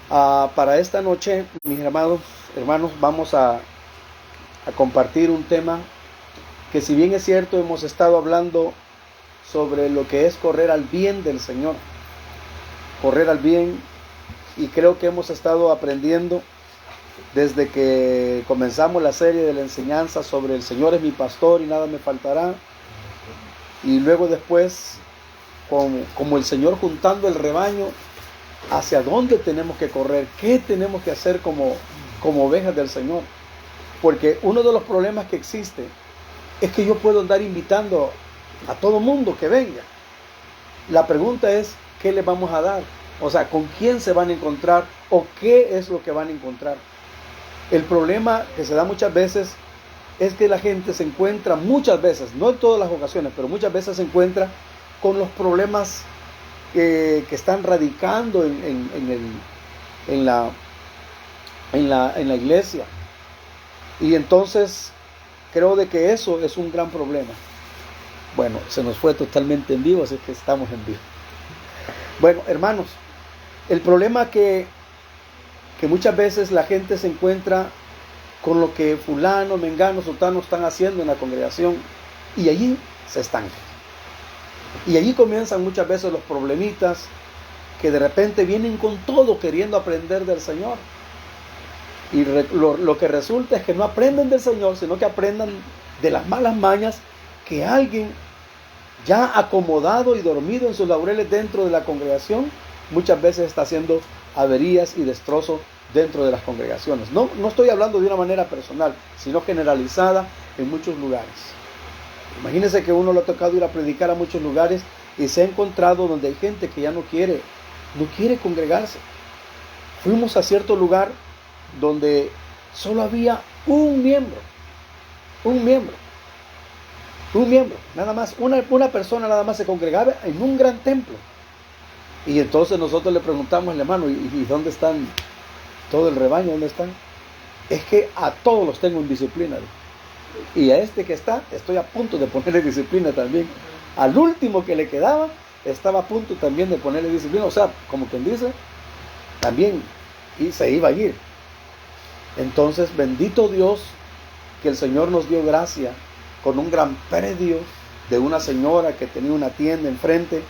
Para esta noche, mis hermanos, vamos a compartir un tema que, si bien es cierto, hemos estado hablando sobre lo que es correr al bien del Señor, correr al bien, y creo que hemos estado aprendiendo desde que comenzamos la serie de la enseñanza sobre el Señor es mi pastor y nada me faltará, y luego después como el Señor juntando el rebaño, hacia dónde tenemos que correr, qué tenemos que hacer como ovejas del Señor. Porque uno de los problemas que existe es que yo puedo andar invitando a todo mundo que venga. La pregunta es, ¿qué les vamos a dar? O sea, ¿con quién se van a encontrar o qué es lo que van a encontrar? El problema que se da muchas veces es que la gente se encuentra muchas veces, no en todas las ocasiones, pero muchas veces se encuentra con los problemas que están radicando en la iglesia. Y entonces creo de que eso es un gran problema. Bueno, se nos fue totalmente en vivo, así que estamos en vivo. Bueno, hermanos, el problema que muchas veces la gente se encuentra con lo que fulano, mengano, sultano están haciendo en la congregación, y allí se estancan. Y allí comienzan muchas veces los problemitas que de repente vienen con todo queriendo aprender del Señor. Y lo que resulta es que no aprenden del Señor, sino que aprendan de las malas mañas que alguien ya acomodado y dormido en sus laureles dentro de la congregación muchas veces está haciendo averías y destrozos dentro de las congregaciones. No estoy hablando de una manera personal, sino generalizada en muchos lugares. Imagínense que uno le ha tocado ir a predicar a muchos lugares y se ha encontrado donde hay gente que ya no quiere congregarse. Fuimos a cierto lugar donde solo había un miembro, nada más, una persona nada más se congregaba en un gran templo. Y entonces nosotros le preguntamos al hermano, ¿y dónde están todo el rebaño? ¿Dónde están? Es que a todos los tengo en disciplina. Y a este que está, estoy a punto de ponerle disciplina también. Al último que le quedaba, estaba a punto también de ponerle disciplina. O sea, como quien dice, también y se iba a ir. Entonces, bendito Dios, que el Señor nos dio gracia con un gran predio de una señora que tenía una tienda enfrente.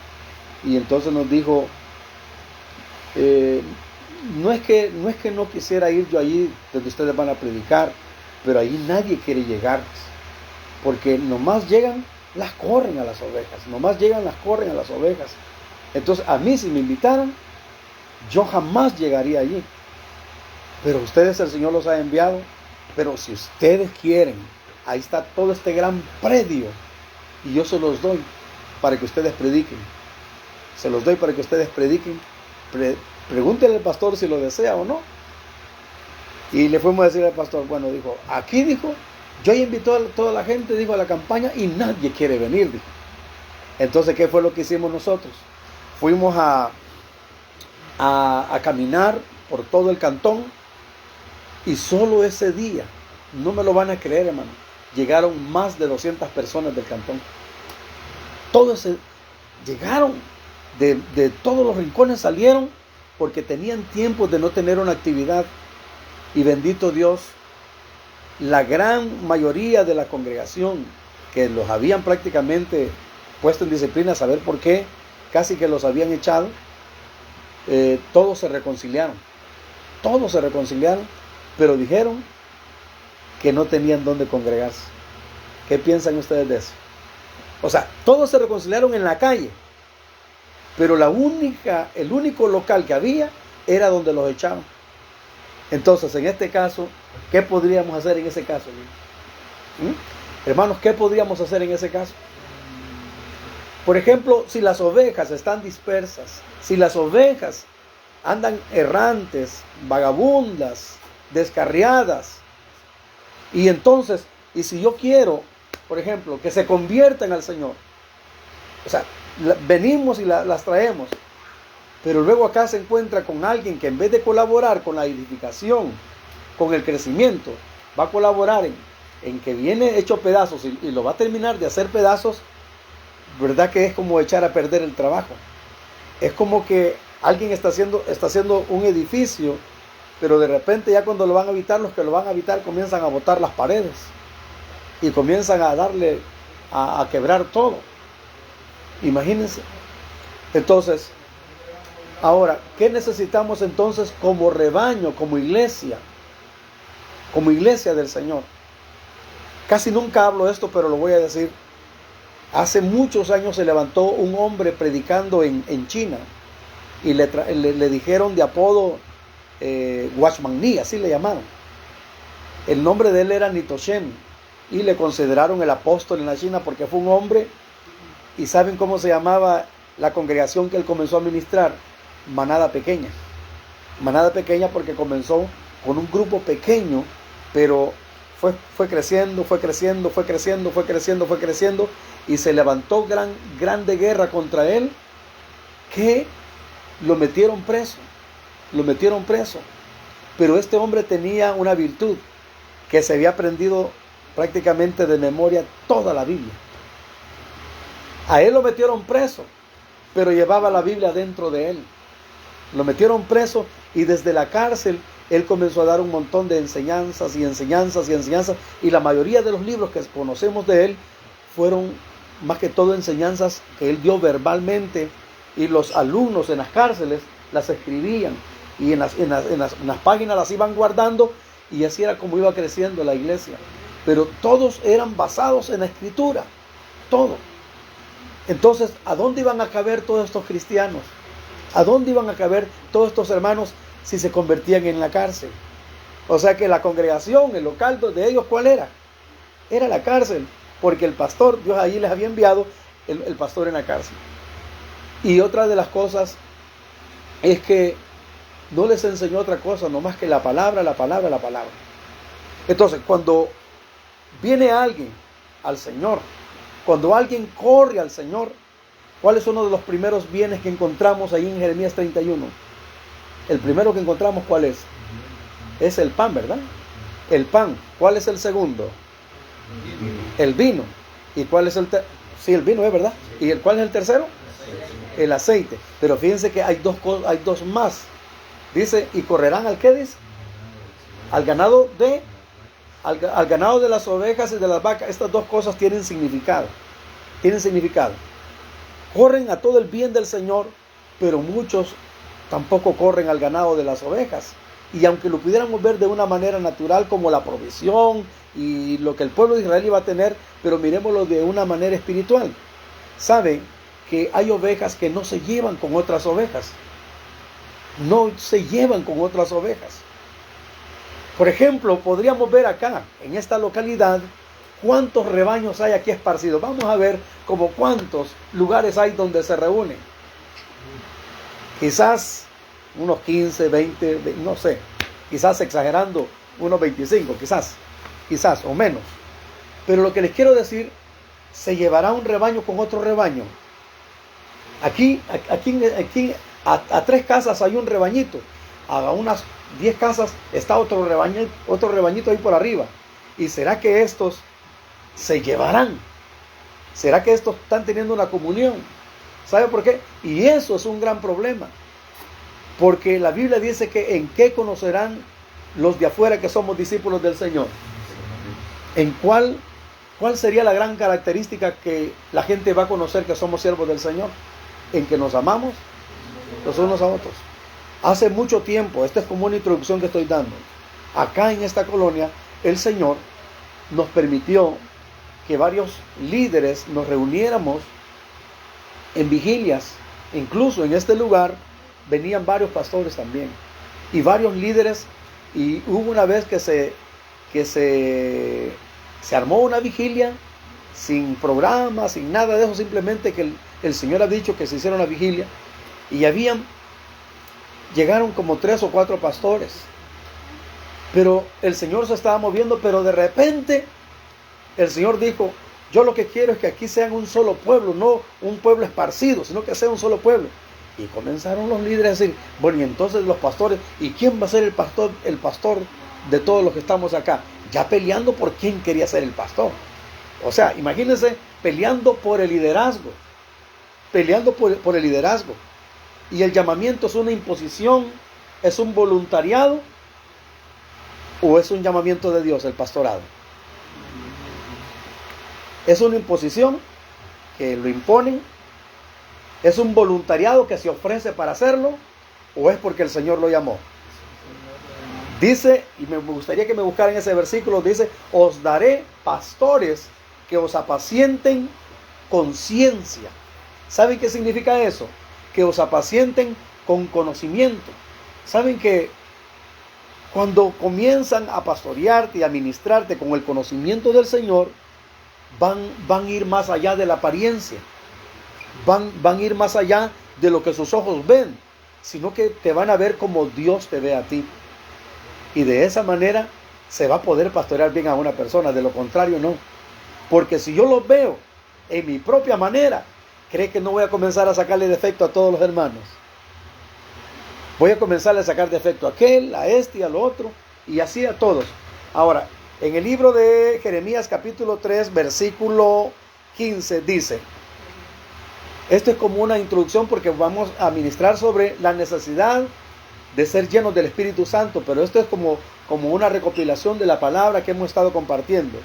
Y entonces nos dijo, no es que no quisiera ir yo allí donde ustedes van a predicar, pero ahí nadie quiere llegar, porque nomás llegan, las corren a las ovejas. Entonces, a mí si me invitaran, yo jamás llegaría allí. Pero ustedes, el Señor los ha enviado. Pero si ustedes quieren, ahí está todo este gran predio, y yo se los doy para que ustedes prediquen. Pregúntenle al pastor si lo desea o no. Y le fuimos a decir al pastor, bueno, dijo, yo ya invito a toda la gente, dijo, a la campaña, y nadie quiere venir, dijo. Entonces, ¿qué fue lo que hicimos nosotros? Fuimos a caminar por todo el cantón, y solo ese día, no me lo van a creer, hermano, llegaron más de 200 personas del cantón. Llegaron de todos los rincones, salieron porque tenían tiempo de no tener una actividad. Y bendito Dios, la gran mayoría de la congregación, que los habían prácticamente puesto en disciplina, a saber por qué, casi que los habían echado, todos se reconciliaron, pero dijeron que no tenían dónde congregarse. ¿Qué piensan ustedes de eso? O sea, todos se reconciliaron en la calle, pero el único local que había era donde los echaban. Entonces, en este caso, ¿qué podríamos hacer en ese caso? Hermanos, ¿qué podríamos hacer en ese caso? Por ejemplo, si las ovejas están dispersas, si las ovejas andan errantes, vagabundas, descarriadas, y si yo quiero, por ejemplo, que se conviertan al Señor, o sea, venimos y las traemos, pero luego acá se encuentra con alguien que en vez de colaborar con la edificación, con el crecimiento, va a colaborar en que viene hecho pedazos y lo va a terminar de hacer pedazos, ¿verdad? Que es como echar a perder el trabajo. Es como que Alguien está haciendo un edificio, pero de repente ya cuando lo van a habitar, los que lo van a habitar comienzan a botar las paredes y comienzan a darle, a quebrar todo. Imagínense. Entonces, ahora, ¿qué necesitamos entonces como rebaño, como iglesia del Señor? Casi nunca hablo de esto, pero lo voy a decir. Hace muchos años se levantó un hombre predicando en China y le dijeron de apodo Watchman Nee, así le llamaron. El nombre de él era Nitoshen y le consideraron el apóstol en la China porque fue un hombre. ¿Y saben cómo se llamaba la congregación que él comenzó a ministrar? Manada Pequeña. Manada Pequeña porque comenzó con un grupo pequeño, pero fue creciendo y se levantó grande guerra contra él, que lo metieron preso. Pero este hombre tenía una virtud, que se había aprendido prácticamente de memoria toda la Biblia. A él lo metieron preso, pero llevaba la Biblia dentro de él. Lo metieron preso y desde la cárcel él comenzó a dar un montón de enseñanzas, y la mayoría de los libros que conocemos de él fueron más que todo enseñanzas que él dio verbalmente, y los alumnos en las cárceles las escribían y en las páginas las iban guardando, y así era como iba creciendo la iglesia. Pero todos eran basados en la escritura, todo. Entonces, ¿a dónde iban a caber todos estos cristianos? ¿A dónde iban a caber todos estos hermanos si se convertían en la cárcel? O sea que la congregación, el local de ellos, ¿cuál era? Era la cárcel, porque el pastor, Dios allí les había enviado el pastor en la cárcel. Y otra de las cosas es que no les enseñó otra cosa, no más que la palabra. Entonces, cuando viene alguien al Señor, cuando alguien corre al Señor, ¿cuál es uno de los primeros bienes que encontramos ahí en Jeremías 31? El primero que encontramos, ¿cuál es? Es el pan, ¿verdad? El pan. ¿Cuál es el segundo? El vino. ¿Y cuál es el tercero? Sí, el vino, ¿es verdad? ¿Y cuál es el tercero? El aceite. Pero fíjense que hay dos más. Dice, ¿y correrán al qué dice? Al ganado de las ovejas y de las vacas. Estas dos cosas tienen significado. Corren a todo el bien del Señor, pero muchos tampoco corren al ganado de las ovejas. Y aunque lo pudiéramos ver de una manera natural como la provisión y lo que el pueblo de Israel iba a tener, pero miremoslo de una manera espiritual. Saben que hay ovejas que no se llevan con otras ovejas. Por ejemplo, podríamos ver acá, en esta localidad, cuántos rebaños hay aquí esparcidos. Vamos a ver como cuántos lugares hay donde se reúnen. Quizás unos 15, 20, no sé. Quizás exagerando, unos 25, quizás o menos. Pero lo que les quiero decir, se llevará un rebaño con otro rebaño. Aquí a 3 casas hay un rebañito. A unas 10 casas está otro rebañito ahí por arriba. ¿Y será que estos se llevarán? ¿Será que estos están teniendo una comunión? ¿Sabe por qué? Y eso es un gran problema. Porque la Biblia dice que ¿en qué conocerán los de afuera que somos discípulos del Señor? ¿En cuál sería la gran característica que la gente va a conocer que somos siervos del Señor? En que nos amamos los unos a otros. Hace mucho tiempo, esta es como una introducción que estoy dando, acá en esta colonia, el Señor nos permitió que varios líderes nos reuniéramos en vigilias. Incluso en este lugar venían varios pastores también y varios líderes, y hubo una vez que se armó una vigilia sin programa, sin nada de eso, simplemente que el Señor ha dicho que se hiciera una vigilia, y llegaron como 3 o 4 pastores, pero el Señor se estaba moviendo, pero de repente el Señor dijo: yo lo que quiero es que aquí sean un solo pueblo, no un pueblo esparcido, sino que sea un solo pueblo. Y comenzaron los líderes a decir: bueno, y entonces los pastores, ¿y quién va a ser el pastor de todos los que estamos acá? Ya peleando por quién quería ser el pastor. O sea, imagínense, peleando por el liderazgo. Y el llamamiento es una imposición, es un voluntariado, o es un llamamiento de Dios el pastorado. Es una imposición que lo imponen, es un voluntariado que se ofrece para hacerlo, o es porque el Señor lo llamó. Dice, y me gustaría que me buscaran ese versículo, dice: os daré pastores que os apacienten con ciencia. ¿Saben qué significa eso? Que os apacienten con conocimiento. ¿Saben que cuando comienzan a pastorearte y a ministrarte con el conocimiento del Señor, van a ir más allá de la apariencia, van a ir más allá de lo que sus ojos ven, sino que te van a ver como Dios te ve a ti? Y de esa manera se va a poder pastorear bien a una persona. De lo contrario, no. Porque si yo los veo en mi propia manera, ¿cree que no voy a comenzar a sacarle defecto a todos los hermanos? Voy a comenzar a sacar defecto a aquel, a este y al otro, y así a todos. Ahora, en el libro de Jeremías capítulo 3, versículo 15, dice, esto es como una introducción porque vamos a ministrar sobre la necesidad de ser llenos del Espíritu Santo, pero esto es como una recopilación de la palabra que hemos estado compartiendo.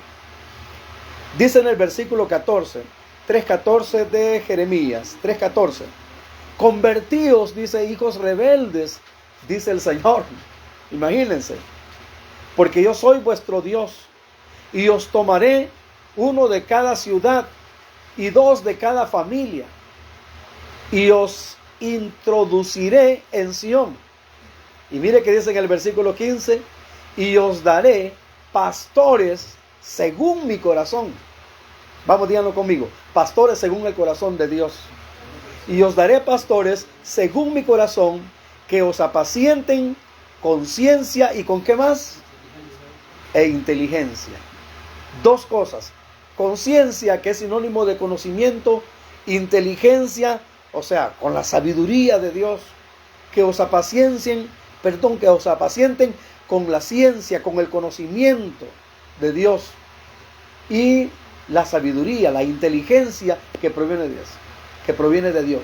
Dice en el versículo 14, 3:14 de Jeremías, 3:14, convertíos, dice, hijos rebeldes, dice el Señor. Imagínense, porque yo soy vuestro Dios, y os tomaré uno de cada ciudad, y dos de cada familia, y os introduciré en Sión. Y mire que dice en el versículo 15, y os daré pastores según mi corazón. Vamos, díganlo conmigo, pastores según el corazón de Dios. Y os daré pastores según mi corazón, que os apacienten con ciencia y con ¿qué más? E inteligencia. Dos cosas: conciencia, que es sinónimo de conocimiento; inteligencia, o sea, con la sabiduría de Dios. Que os apacienten con la ciencia, con el conocimiento de Dios, y la sabiduría, la inteligencia que proviene de Dios.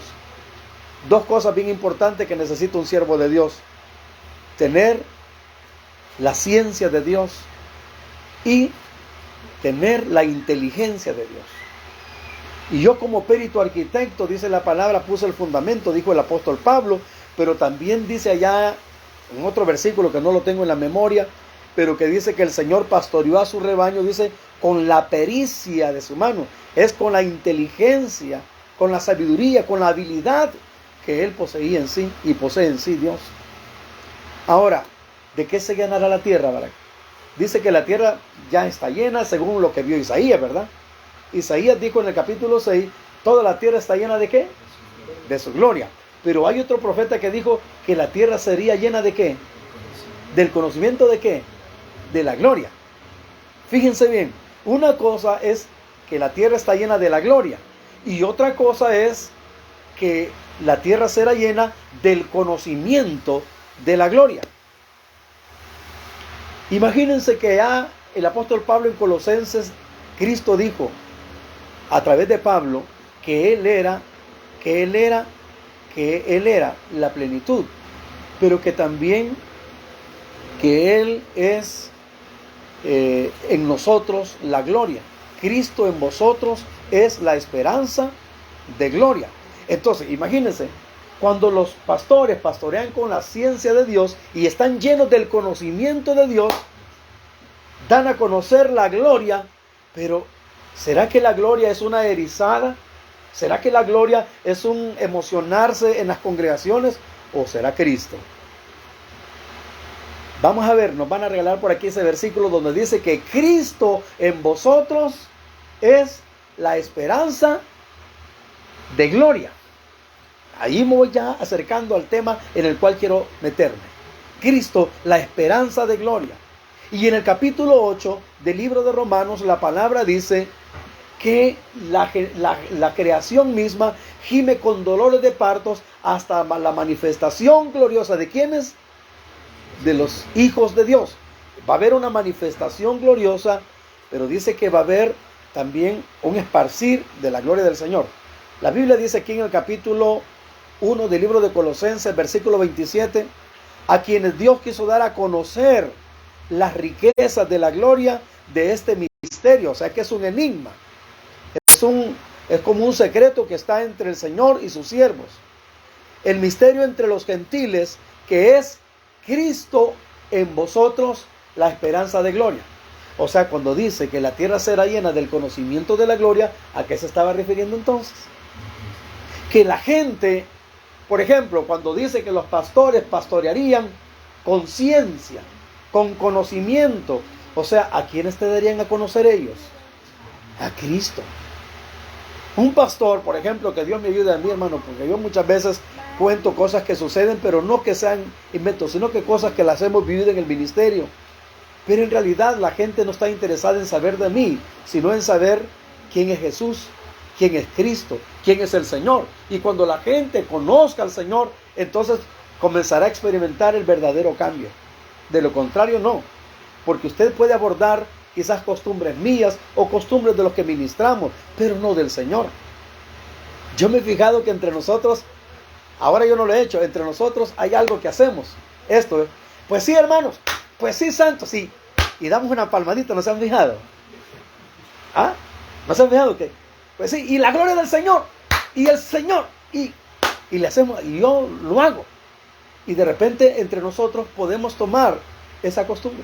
Dos cosas bien importantes que necesita un siervo de Dios: tener la ciencia de Dios y tener la inteligencia de Dios. Y yo, como perito arquitecto, dice la palabra, puse el fundamento, dijo el apóstol Pablo, pero también dice allá en otro versículo que no lo tengo en la memoria, pero que dice que el Señor pastoreó a su rebaño, dice, con la pericia de su mano. Es con la inteligencia, con la sabiduría, con la habilidad que Él poseía en sí y posee en sí Dios. Ahora, ¿de qué se llenará la tierra, Barak? Dice que la tierra ya está llena según lo que vio Isaías, ¿verdad? Isaías dijo en el capítulo 6, toda la tierra está llena ¿de qué? De su gloria. Pero hay otro profeta que dijo que la tierra sería llena ¿de qué? ¿Del conocimiento de qué? De la gloria. Fíjense bien, una cosa es que la tierra está llena de la gloria, y otra cosa es que la tierra será llena del conocimiento de la gloria. Imagínense que ya el apóstol Pablo en Colosenses, Cristo dijo a través de Pablo que Él era la plenitud, pero que también que Él es en nosotros la gloria. Cristo en vosotros es la esperanza de gloria. Entonces, imagínense, cuando los pastores pastorean con la ciencia de Dios y están llenos del conocimiento de Dios, dan a conocer la gloria, pero ¿será que la gloria es una erizada? ¿Será que la gloria es un emocionarse en las congregaciones? ¿O será Cristo? Vamos a ver, nos van a regalar por aquí ese versículo donde dice que Cristo en vosotros es la esperanza de gloria. Ahí me voy ya acercando al tema en el cual quiero meterme. Cristo, la esperanza de gloria. Y en el capítulo 8 del libro de Romanos, la palabra dice que la creación misma gime con dolores de partos hasta la manifestación gloriosa de ¿quiénes? De los hijos de Dios. Va a haber una manifestación gloriosa, pero dice que va a haber también un esparcir de la gloria del Señor. La Biblia dice aquí en el capítulo 1 del libro de Colosenses, versículo 27, a quienes Dios quiso dar a conocer las riquezas de la gloria de este misterio. O sea que es un enigma, es como un secreto que está entre el Señor y sus siervos. El misterio entre los gentiles, que es Cristo en vosotros, la esperanza de gloria. O sea, cuando dice que la tierra será llena del conocimiento de la gloria, ¿a qué se estaba refiriendo entonces? Que la gente, por ejemplo, cuando dice que los pastores pastorearían con ciencia, con conocimiento, o sea, ¿a quiénes te darían a conocer ellos? A Cristo. Un pastor, por ejemplo, que Dios me ayude a mí, hermano, porque yo muchas veces cuento cosas que suceden, pero no que sean inventos, sino que cosas que las hemos vivido en el ministerio. Pero en realidad la gente no está interesada en saber de mí, sino en saber quién es Jesús, quién es Cristo, quién es el Señor. Y cuando la gente conozca al Señor, entonces comenzará a experimentar el verdadero cambio. De lo contrario, no. Porque usted puede abordar quizás costumbres mías o costumbres de los que ministramos, pero no del Señor. Yo me he fijado que entre nosotros, ahora yo no lo he hecho, entre nosotros hay algo que hacemos. Esto, pues sí, hermanos, pues sí, santos, sí. Y damos una palmadita, ¿no se han fijado? ¿Ah? ¿No se han fijado que? Pues sí, y la gloria del Señor, y el Señor, y le hacemos, y yo lo hago. Y de repente entre nosotros podemos tomar esa costumbre.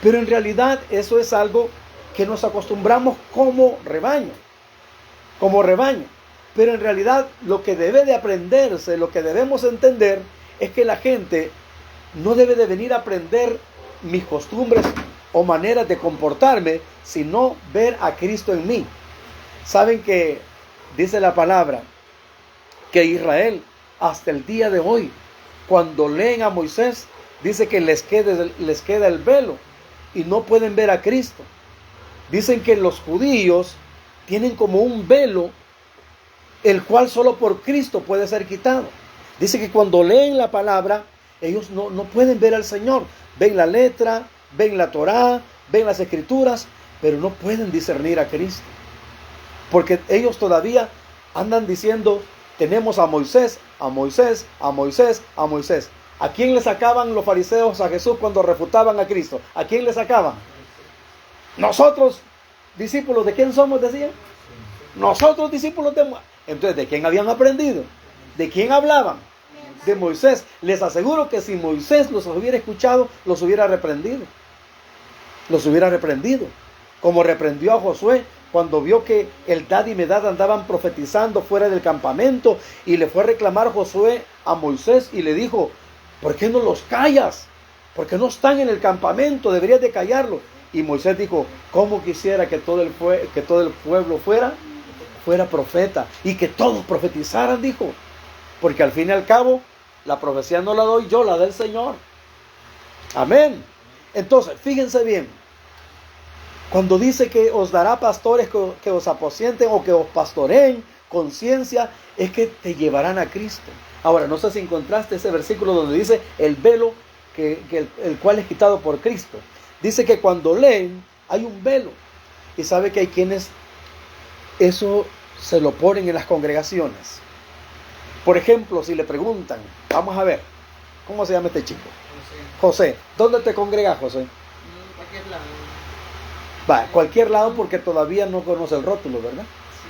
Pero en realidad eso es algo que nos acostumbramos como rebaño. Como rebaño. Pero en realidad lo que debe de aprenderse, lo que debemos entender, es que la gente no debe de venir a aprender mis costumbres o maneras de comportarme, sino ver a Cristo en mí. Saben que dice la palabra que Israel hasta el día de hoy, cuando leen a Moisés, dice que les queda el velo y no pueden ver a Cristo. Dicen que los judíos tienen como un velo, el cual solo por Cristo puede ser quitado. Dice que cuando leen la palabra, ellos no pueden ver al Señor. Ven la letra, ven la Torá, ven las escrituras, pero no pueden discernir a Cristo. Porque ellos todavía andan diciendo, tenemos a Moisés, a Moisés, a Moisés, a Moisés. ¿A quién le sacaban los fariseos a Jesús cuando refutaban a Cristo? ¿A quién le sacaban? Nosotros, discípulos, ¿de quién somos? Decían. Nosotros, discípulos de Moisés. Entonces, ¿de quién habían aprendido? ¿De quién hablaban? De Moisés. Les aseguro que si Moisés los hubiera escuchado, los hubiera reprendido. Los hubiera reprendido. Como reprendió a Josué cuando vio que Eldad y Medad andaban profetizando fuera del campamento, y le fue a reclamar Josué a Moisés y le dijo, ¿por qué no los callas? Porque no están en el campamento, deberías de callarlos. Y Moisés dijo, ¿cómo quisiera que todo el pueblo fuera profeta y que todos profetizaran? Dijo, porque al fin y al cabo la profecía no la doy yo, la da el Señor. Amén. Entonces, fíjense bien, cuando dice que os dará pastores que os aposenten o que os pastoreen con ciencia, es que te llevarán a Cristo. Ahora, no sé si encontraste ese versículo donde dice el velo el cual es quitado por Cristo. Dice que cuando leen hay un velo. Y sabe que hay quienes eso se lo ponen en las congregaciones. Por ejemplo, si le preguntan, vamos a ver, ¿cómo se llama este chico? José. ¿Dónde te congregas, José? Cualquier lado. Va, cualquier lado, porque todavía no conoce el rótulo, ¿verdad? Sí.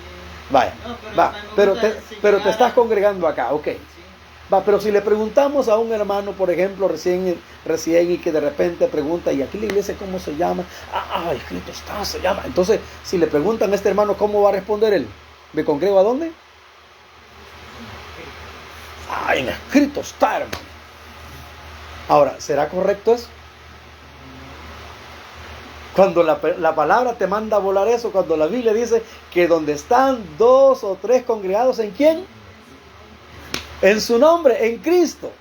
Vaya, No, va, pero te estás congregando acá, ok. Sí. Va, pero si le preguntamos a un hermano, por ejemplo, recién y que de repente pregunta, ¿y aquí la iglesia cómo se llama? Escrito está, se llama. Entonces, si le preguntan a este hermano, ¿cómo va a responder él? ¿Me congrego a dónde? En escrito está, hermano. Ahora, ¿será correcto eso? Cuando la palabra te manda a volar eso, cuando la Biblia dice que donde están 2 o 3 congregados, ¿en quién? En su nombre, en Cristo.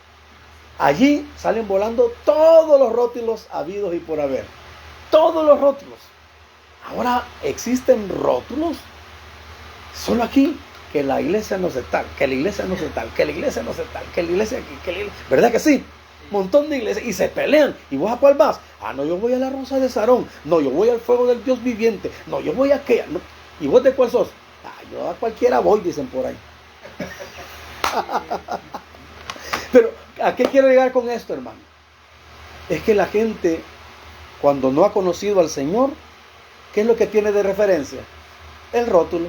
Allí salen volando todos los rótulos habidos y por haber. Todos los rótulos. Ahora, ¿existen rótulos? Solo aquí, que la iglesia no se tal, que la iglesia no se tal, que la iglesia no se tal, que la iglesia, ¿verdad que sí? Montón de iglesias y se pelean. ¿Y vos a cuál vas? No, yo voy a la Rosa de Sarón. No, yo voy al fuego del Dios viviente. No, yo voy a aquella. No. ¿Y vos de cuál sos? Yo a cualquiera voy, dicen por ahí. Pero, ¿a qué quiero llegar con esto, hermano? Es que la gente, cuando no ha conocido al Señor, ¿qué es lo que tiene de referencia? El rótulo.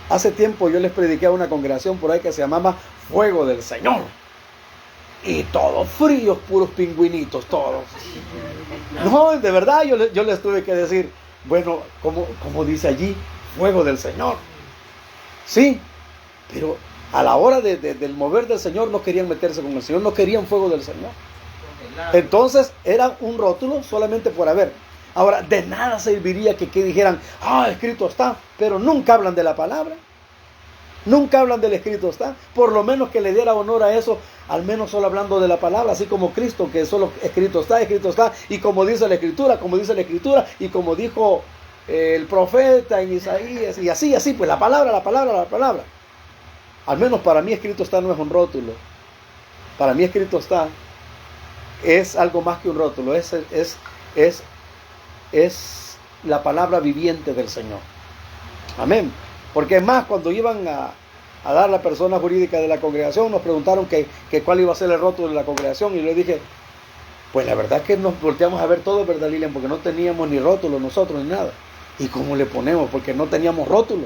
Hace tiempo yo les prediqué a una congregación por ahí que se llamaba Fuego del Señor. Y todos fríos, puros pingüinitos, todos. No, de verdad yo les tuve que decir, bueno, como dice allí, Fuego del Señor. Sí, pero a la hora del mover del Señor no querían meterse con el Señor, no querían fuego del Señor. Entonces era un rótulo solamente por haber. Ahora, de nada serviría que dijeran, escrito está, pero nunca hablan de la palabra. Nunca hablan del escrito está. Por lo menos que le diera honor a eso, al menos solo hablando de la palabra, así como Cristo, que solo escrito está, y como dice la Escritura, y como dijo el profeta en Isaías, y así, pues la palabra. Al menos para mí escrito está no es un rótulo. Para mí escrito está es algo más que un rótulo, es la palabra viviente del Señor. Amén. Porque es más, cuando iban a dar la persona jurídica de la congregación, nos preguntaron que cuál iba a ser el rótulo de la congregación, y le dije, pues la verdad que nos volteamos a ver todo, ¿verdad, Lilian? Porque no teníamos ni rótulo nosotros ni nada. ¿Y cómo le ponemos? Porque no teníamos rótulo.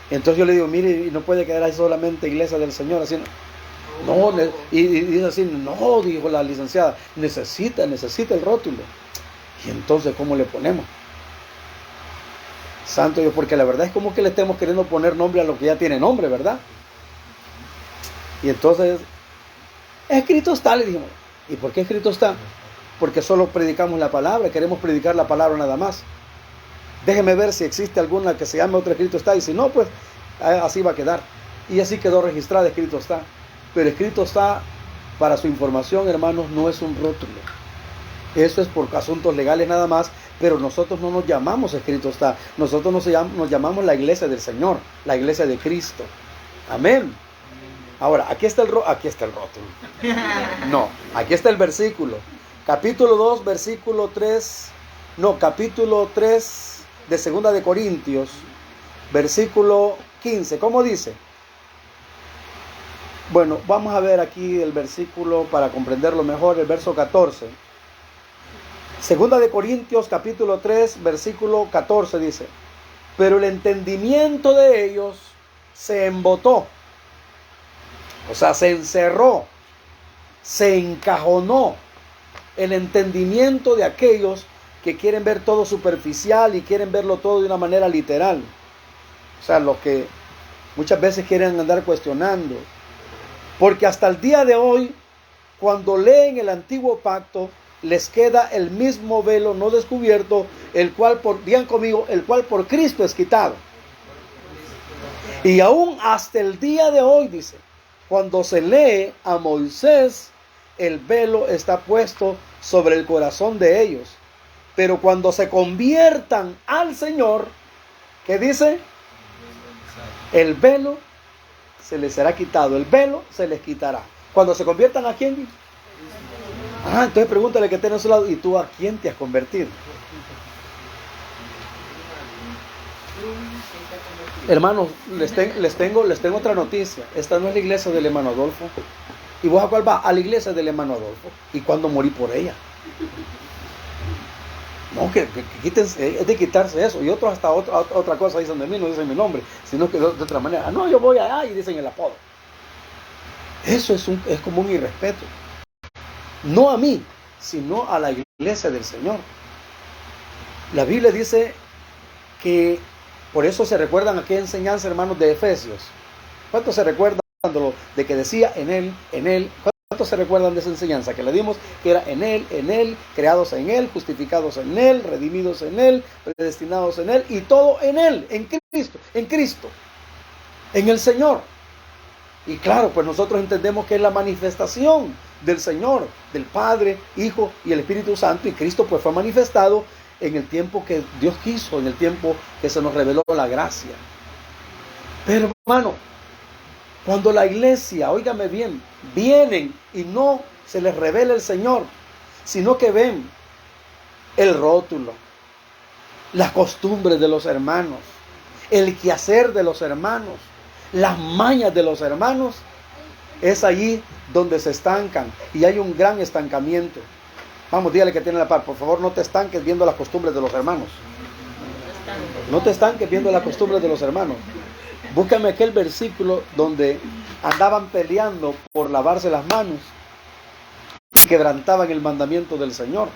Entonces yo le digo, mire, no puede quedar ahí solamente Iglesia del Señor, así no, y dice así, no, dijo la licenciada, necesita el rótulo. Y entonces, ¿cómo le ponemos? Santo Dios, porque la verdad es como que le estemos queriendo poner nombre a lo que ya tiene nombre, ¿verdad? Y entonces, escrito está, le dijimos. ¿Y por qué escrito está? Porque solo predicamos la palabra, queremos predicar la palabra nada más. Déjeme ver si existe alguna que se llame otro escrito está, y si no, pues así va a quedar. Y así quedó registrada, escrito está. Pero escrito está, para su información, hermanos, no es un rótulo. Eso es por asuntos legales nada más, pero nosotros no nos llamamos escrito está. Nosotros nos llamamos la iglesia del Señor, la iglesia de Cristo. Amén. Ahora, aquí está el rótulo. No, aquí está el versículo. Capítulo 2, versículo 3. No, capítulo 3 de 2 de Corintios, versículo 15. ¿Cómo dice? Bueno, vamos a ver aquí el versículo para comprenderlo mejor, el verso 14. 2 de Corintios, capítulo 3, versículo 14 dice, pero el entendimiento de ellos se embotó, o sea, se encerró, se encajonó el entendimiento de aquellos que quieren ver todo superficial y quieren verlo todo de una manera literal. O sea, los que muchas veces quieren andar cuestionando. Porque hasta el día de hoy, cuando leen el antiguo pacto, les queda el mismo velo no descubierto, digan conmigo, el cual por Cristo es quitado. Y aún hasta el día de hoy, dice, cuando se lee a Moisés, el velo está puesto sobre el corazón de ellos. Pero cuando se conviertan al Señor, ¿qué dice? El velo se les será quitado, el velo se les quitará. Cuando se conviertan, ¿a quién? Entonces pregúntale que tiene a su lado, ¿y tú a quién te has convertido? Hermanos, les tengo otra noticia. Esta no es la iglesia del hermano Adolfo. ¿Y vos a cuál va? A la iglesia del hermano Adolfo. ¿Y cuándo morí por ella? No, que quítense, es de quitarse eso. Y otros hasta otra cosa dicen de mí, no dicen mi nombre, sino que de otra manera. No, yo voy allá y dicen el apodo. Eso es como un irrespeto. No a mí, sino a la iglesia del Señor. La Biblia dice que, por eso se recuerdan aquella enseñanza, hermanos, de Efesios. ¿Cuántos se recuerdan de que decía en él? ¿Cuántos se recuerdan de esa enseñanza que le dimos? Que era en él, creados en él, justificados en él, redimidos en él, predestinados en él, y todo en él, en Cristo, en el Señor. Y claro, pues nosotros entendemos que es la manifestación del Señor, del Padre, Hijo y el Espíritu Santo, y Cristo pues fue manifestado en el tiempo que Dios quiso, en el tiempo que se nos reveló la gracia. Pero hermano, cuando la iglesia, óigame bien, vienen y no se les revela el Señor, sino que ven el rótulo, las costumbres de los hermanos, el quehacer de los hermanos, las mañas de los hermanos, es allí donde se estancan y hay un gran estancamiento. Vamos, dígale que tiene la par, por favor, no te estanques viendo las costumbres de los hermanos. No te estanques viendo las costumbres de los hermanos. Búscame aquel versículo donde andaban peleando por lavarse las manos y quebrantaban el mandamiento del Señor.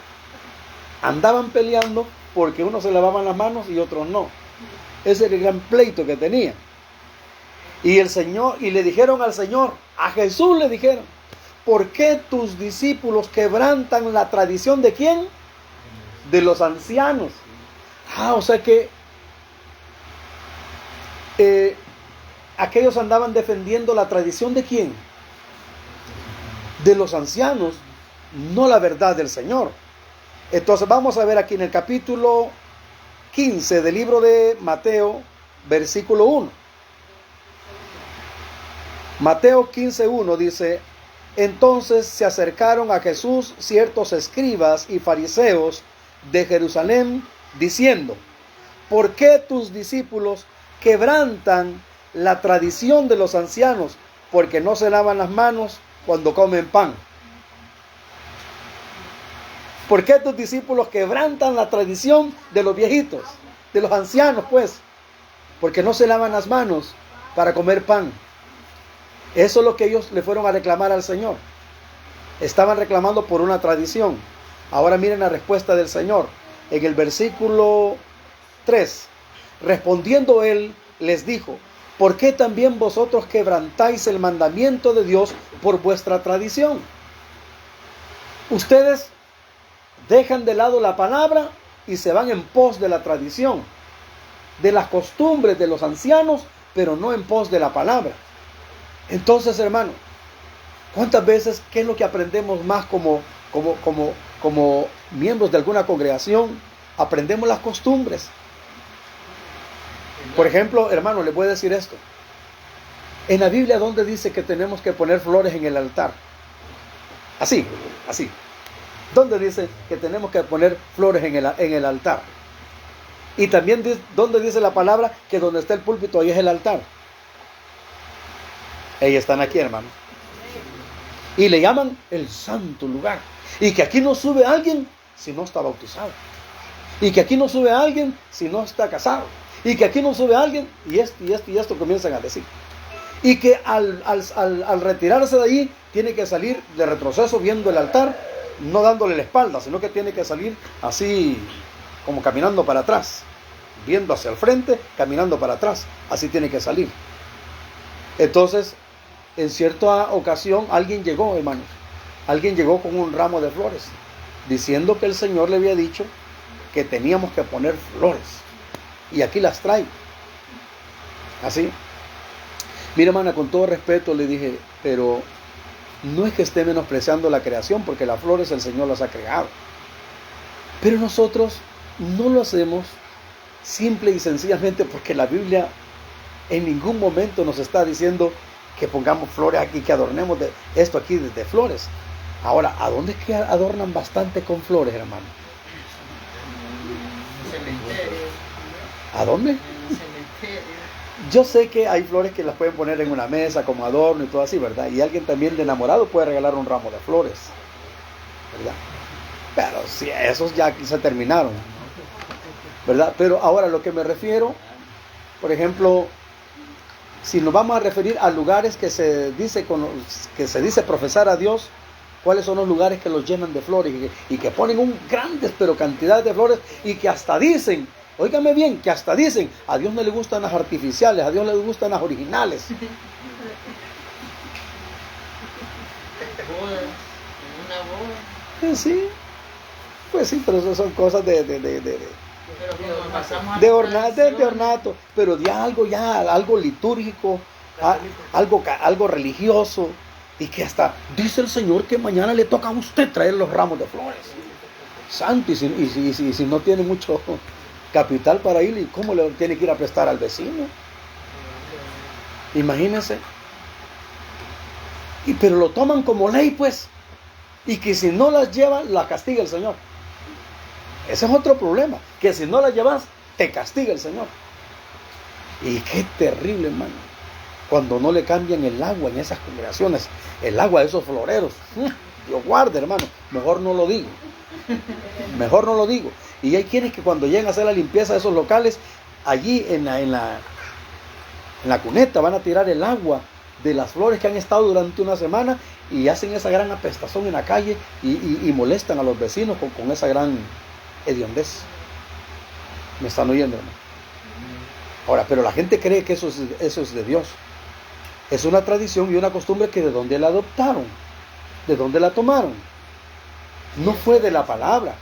Andaban peleando porque unos se lavaban las manos y otros no. Ese era el gran pleito que tenían. Y el Señor, y le dijeron al Señor, a Jesús le dijeron, ¿por qué tus discípulos quebrantan la tradición de quién? De los ancianos. O sea que aquellos andaban defendiendo la tradición de quién? De los ancianos, no la verdad del Señor. Entonces vamos a ver aquí en el capítulo 15 del libro de Mateo, versículo 1. Mateo 15:1 dice: entonces se acercaron a Jesús ciertos escribas y fariseos de Jerusalén, diciendo: ¿por qué tus discípulos quebrantan la tradición de los ancianos, porque no se lavan las manos cuando comen pan? ¿Por qué tus discípulos quebrantan la tradición de los viejitos, de los ancianos, pues? Porque no se lavan las manos para comer pan. Eso es lo que ellos le fueron a reclamar al Señor. Estaban reclamando por una tradición. Ahora miren la respuesta del Señor. En el versículo 3, respondiendo él, les dijo: ¿por qué también vosotros quebrantáis el mandamiento de Dios por vuestra tradición? Ustedes dejan de lado la palabra y se van en pos de la tradición, de las costumbres de los ancianos, pero no en pos de la palabra. Entonces, hermano, ¿cuántas veces qué es lo que aprendemos más como miembros de alguna congregación? Aprendemos las costumbres. Por ejemplo, hermano, les voy a decir esto. En la Biblia, ¿dónde dice que tenemos que poner flores en el altar? Así. ¿Dónde dice que tenemos que poner flores en el altar? Y también, ¿dónde dice la palabra que donde está el púlpito, ahí es el altar? Ellos están aquí, hermano. Y le llaman el santo lugar. Y que aquí no sube alguien si no está bautizado. Y que aquí no sube alguien si no está casado. Y que aquí no sube alguien, y esto comienzan a decir. Y que al retirarse de allí, tiene que salir de retroceso viendo el altar, no dándole la espalda, sino que tiene que salir así, como caminando para atrás. Viendo hacia el frente, caminando para atrás. Así tiene que salir. Entonces, en cierta ocasión, alguien llegó, hermanos. Alguien llegó con un ramo de flores, diciendo que el Señor le había dicho que teníamos que poner flores. Y aquí las traigo. Así. Mira, hermana, con todo respeto le dije, pero no es que esté menospreciando la creación, porque las flores el Señor las ha creado. Pero nosotros no lo hacemos simple y sencillamente porque la Biblia en ningún momento nos está diciendo que pongamos flores aquí, que adornemos esto aquí de flores. Ahora, ¿a dónde es que adornan bastante con flores, hermano? Cementerio. ¿A dónde? Cementerio. Yo sé que hay flores que las pueden poner en una mesa como adorno y todo así, ¿verdad? Y alguien también de enamorado puede regalar un ramo de flores, ¿verdad? Pero si esos ya se terminaron, ¿verdad? Pero ahora lo que me refiero, por ejemplo, si nos vamos a referir a lugares que se dice profesar a Dios, ¿cuáles son los lugares que los llenan de flores y que ponen un grandes pero cantidad de flores y que hasta dicen, óigame bien, que hasta dicen, a Dios no le gustan las artificiales, a Dios le gustan las originales? Boda, en una boda. Sí, pues sí, pero eso son cosas de Pero cuando pasamos a de la ornato, pero de algo litúrgico, algo religioso, y que hasta dice el Señor que mañana le toca a usted traer los ramos de flores. Santo, y si no tiene mucho capital para ir, ¿y cómo le tiene que ir a prestar al vecino? Imagínense. Pero lo toman como ley, pues, y que si no las llevan, la castiga el Señor. Ese es otro problema, que si no las llevas, te castiga el Señor. Y qué terrible, hermano. cuando no le cambian el agua en esas congregaciones, el agua de esos floreros. Dios guarde, hermano, mejor no lo digo. Mejor no lo digo. Y hay quienes que cuando llegan a hacer la limpieza de esos locales, allí en la cuneta van a tirar el agua de las flores que han estado durante una semana y hacen esa gran apestazón en la calle y molestan a los vecinos con esa gran hediondez. ¿Me están oyendo, hermano? Ahora, pero la gente cree que eso es de Dios. Es una tradición y una costumbre que de dónde la adoptaron, de dónde la tomaron. No fue de la palabra.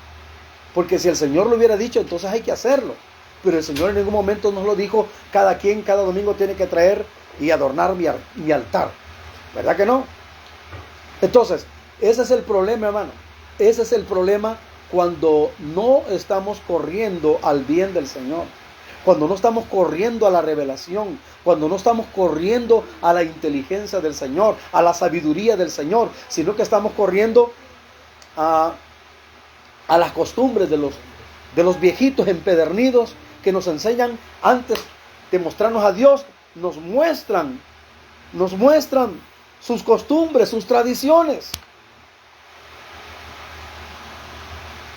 Porque si el Señor lo hubiera dicho, entonces hay que hacerlo. Pero el Señor en ningún momento nos lo dijo, cada quien, cada domingo tiene que traer y adornar mi altar. ¿Verdad que no? Entonces, ese es el problema, hermano. Ese es el problema cuando no estamos corriendo al bien del Señor. Cuando no estamos corriendo a la revelación, cuando no estamos corriendo a la inteligencia del Señor, a la sabiduría del Señor, sino que estamos corriendo a las costumbres de los viejitos empedernidos que nos enseñan antes de mostrarnos a Dios, nos muestran sus costumbres, sus tradiciones.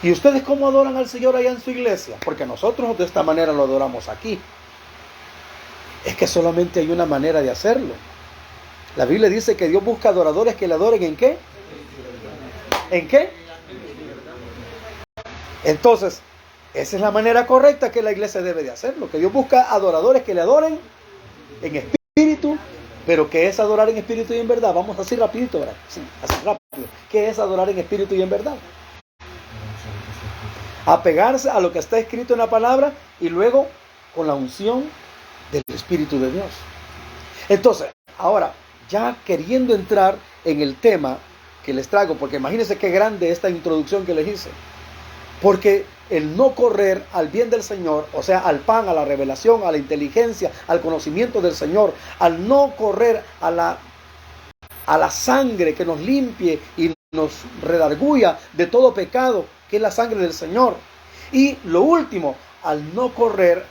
¿Y ustedes cómo adoran al Señor allá en su iglesia? Porque nosotros de esta manera lo adoramos aquí. Es que solamente hay una manera de hacerlo. La Biblia dice que Dios busca adoradores que le adoren ¿en qué? ¿En qué? Entonces, esa es la manera correcta que la iglesia debe de hacerlo. Que Dios busca adoradores que le adoren en espíritu, pero ¿qué es adorar en espíritu y en verdad? Vamos así rapidito, ¿verdad? Sí, así rápido. ¿Qué es adorar en espíritu y en verdad? Apegarse a lo que está escrito en la palabra y luego con la unción del Espíritu de Dios. Entonces, ahora, ya queriendo entrar en el tema que les traigo, porque imagínense qué grande esta introducción que les hice. Porque el no correr al bien del Señor, o sea, al pan, a la revelación, a la inteligencia, al conocimiento del Señor, al no correr a la sangre que nos limpie y nos redarguya de todo pecado, que es la sangre del Señor. Y lo último, al no correr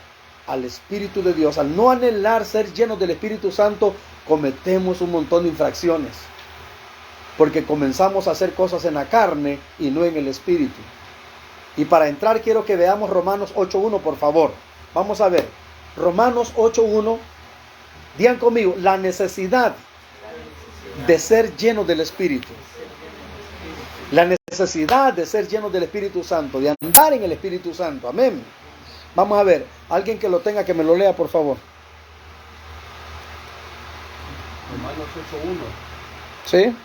al Espíritu de Dios, al no anhelar ser llenos del Espíritu Santo, cometemos un montón de infracciones. Porque comenzamos a hacer cosas en la carne y no en el Espíritu. Y para entrar quiero que veamos Romanos 8.1, por favor. Vamos a ver. Romanos 8.1. Digan conmigo, la necesidad de ser llenos del Espíritu. La necesidad de ser llenos del Espíritu Santo, de andar en el Espíritu Santo. Amén. Vamos a ver. Alguien que lo tenga, que me lo lea, por favor. Romanos 8.1. ¿Sí?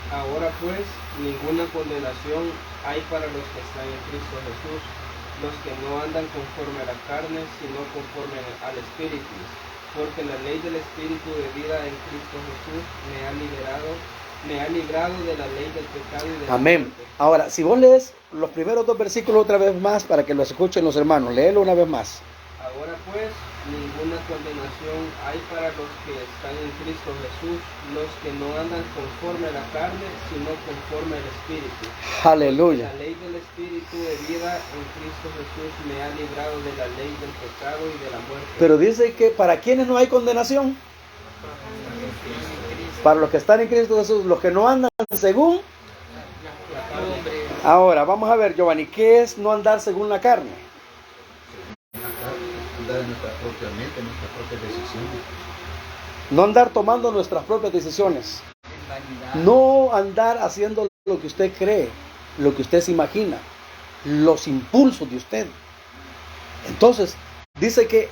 Ahora pues, ninguna condenación hay para los que están en Cristo Jesús, los que no andan conforme a la carne, sino conforme al Espíritu. Porque la ley del Espíritu de vida en Cristo Jesús me ha librado de la ley del pecado y de la Amén. muerte. Ahora, si vos lees los primeros 2 versículos otra vez más para que los escuchen los hermanos, léelo una vez más. Ahora pues, ninguna condenación hay para los que están en Cristo Jesús, los que no andan conforme a la carne, sino conforme al Espíritu. Aleluya. La ley del Espíritu de vida en Cristo Jesús me ha librado de la ley del pecado y de la muerte. Pero dice que para quienes no hay condenación, para los que están en Cristo Jesús, los que no andan según. Ahora, vamos a ver, Giovanni, ¿qué es no andar según la carne? Andar en nuestra propia mente, en nuestras propias decisiones. No andar tomando nuestras propias decisiones. No andar haciendo lo que usted cree, lo que usted se imagina, los impulsos de usted. Entonces, dice que,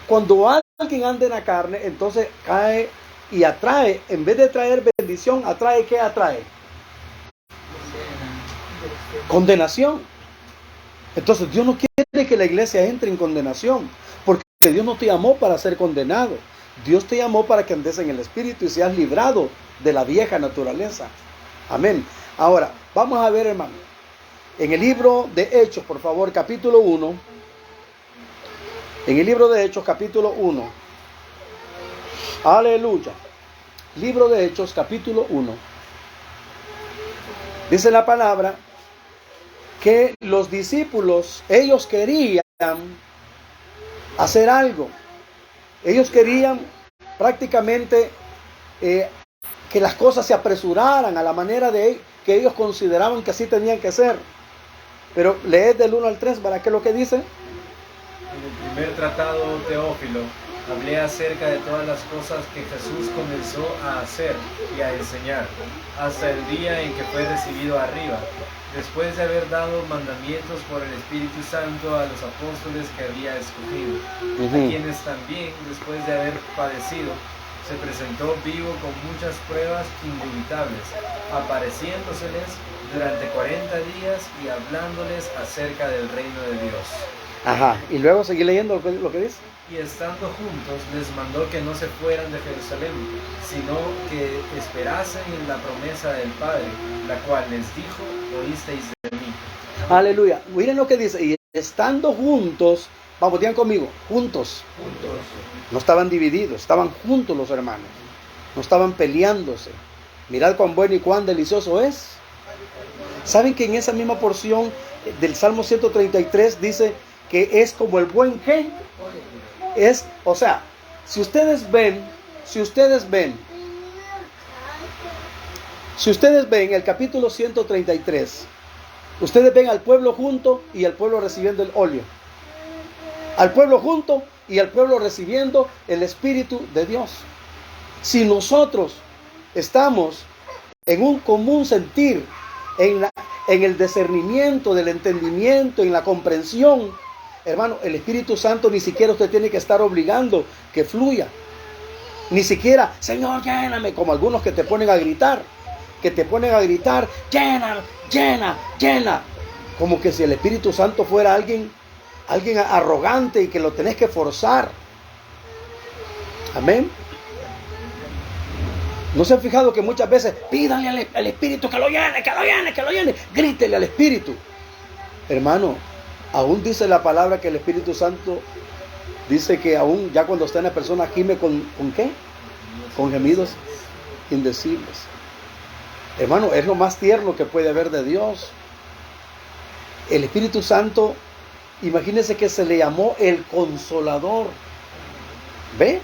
cuando alguien anda en la carne, entonces cae y atrae, en vez de traer bendición, atrae, ¿qué atrae? Condenación. Entonces Dios no quiere que la iglesia entre en condenación, porque Dios no te llamó para ser condenado. Dios te llamó para que andes en el Espíritu y seas librado de la vieja naturaleza. Amén. Ahora, vamos a ver, hermano, en el libro de Hechos, por favor, capítulo 1. En el libro de Hechos, capítulo 1. Aleluya. Libro de Hechos, capítulo 1. Dice la palabra que los discípulos, ellos querían hacer algo. Ellos querían prácticamente que las cosas se apresuraran a la manera de que ellos consideraban que así tenían que ser. Pero leed del 1 al 3, ¿para qué es lo que dice? En el primer tratado, Teófilo, hablé acerca de todas las cosas que Jesús comenzó a hacer y a enseñar, hasta el día en que fue recibido arriba, después de haber dado mandamientos por el Espíritu Santo a los apóstoles que había escogido, a quienes también, después de haber padecido, se presentó vivo con muchas pruebas indubitables, apareciéndoseles durante 40 días y hablándoles acerca del reino de Dios. Ajá, y luego seguí leyendo lo que dice. Y estando juntos, les mandó que no se fueran de Jerusalén, sino que esperasen en la promesa del Padre, la cual les dijo: oísteis de mí. Aleluya. Miren lo que dice. Y estando juntos, vamos, digan conmigo, juntos. No estaban divididos, estaban juntos los hermanos. No estaban peleándose. Mirad cuán bueno y cuán delicioso es. ¿Saben que en esa misma porción del Salmo 133 dice que es como el buen qué? Es, o sea, si ustedes ven el capítulo 133, ustedes ven al pueblo junto y al pueblo recibiendo el óleo. Al pueblo junto y al pueblo recibiendo el Espíritu de Dios. Si nosotros estamos en un común sentir, en el discernimiento del entendimiento, en la comprensión, hermano, el Espíritu Santo ni siquiera usted tiene que estar obligando que fluya. Ni siquiera, Señor, lléname, como algunos que te ponen a gritar, llena, llena, llena. Como que si el Espíritu Santo fuera alguien arrogante y que lo tenés que forzar. Amén. ¿No se han fijado que muchas veces pídanle al Espíritu que lo llene? Grítele al Espíritu. Hermano, aún dice la palabra que el Espíritu Santo dice que aún ya cuando está en la persona gime ¿con qué? Con gemidos indecibles. Hermano, es lo más tierno que puede haber de Dios. El Espíritu Santo, imagínense que se le llamó el Consolador. ¿Ve?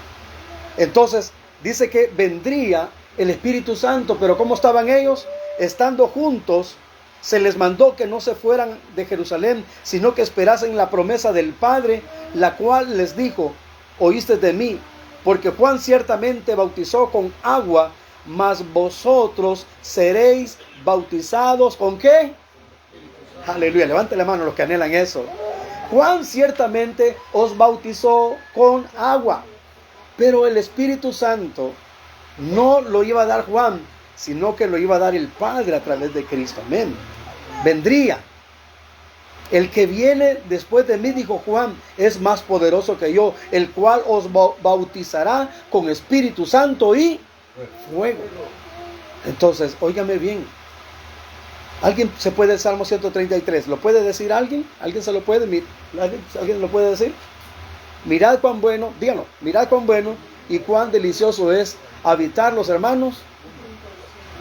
Entonces, dice que vendría el Espíritu Santo, pero ¿cómo estaban ellos? Estando juntos, se les mandó que no se fueran de Jerusalén, sino que esperasen la promesa del Padre, la cual les dijo: oíste de mí, porque Juan ciertamente bautizó con agua, mas vosotros seréis bautizados ¿con qué? Aleluya, levante la mano los que anhelan eso. Juan ciertamente os bautizó con agua, pero el Espíritu Santo no lo iba a dar Juan, sino que lo iba a dar el Padre a través de Cristo. Amén. Vendría. El que viene después de mí, dijo Juan, es más poderoso que yo, el cual os bautizará con Espíritu Santo y fuego. Entonces, óigame bien. ¿Alguien se puede el Salmo 133? ¿Lo puede decir alguien? ¿Alguien se lo puede? ¿Alguien lo puede decir? Mirad cuán bueno, díganlo, mirad cuán bueno y cuán delicioso es habitar los hermanos,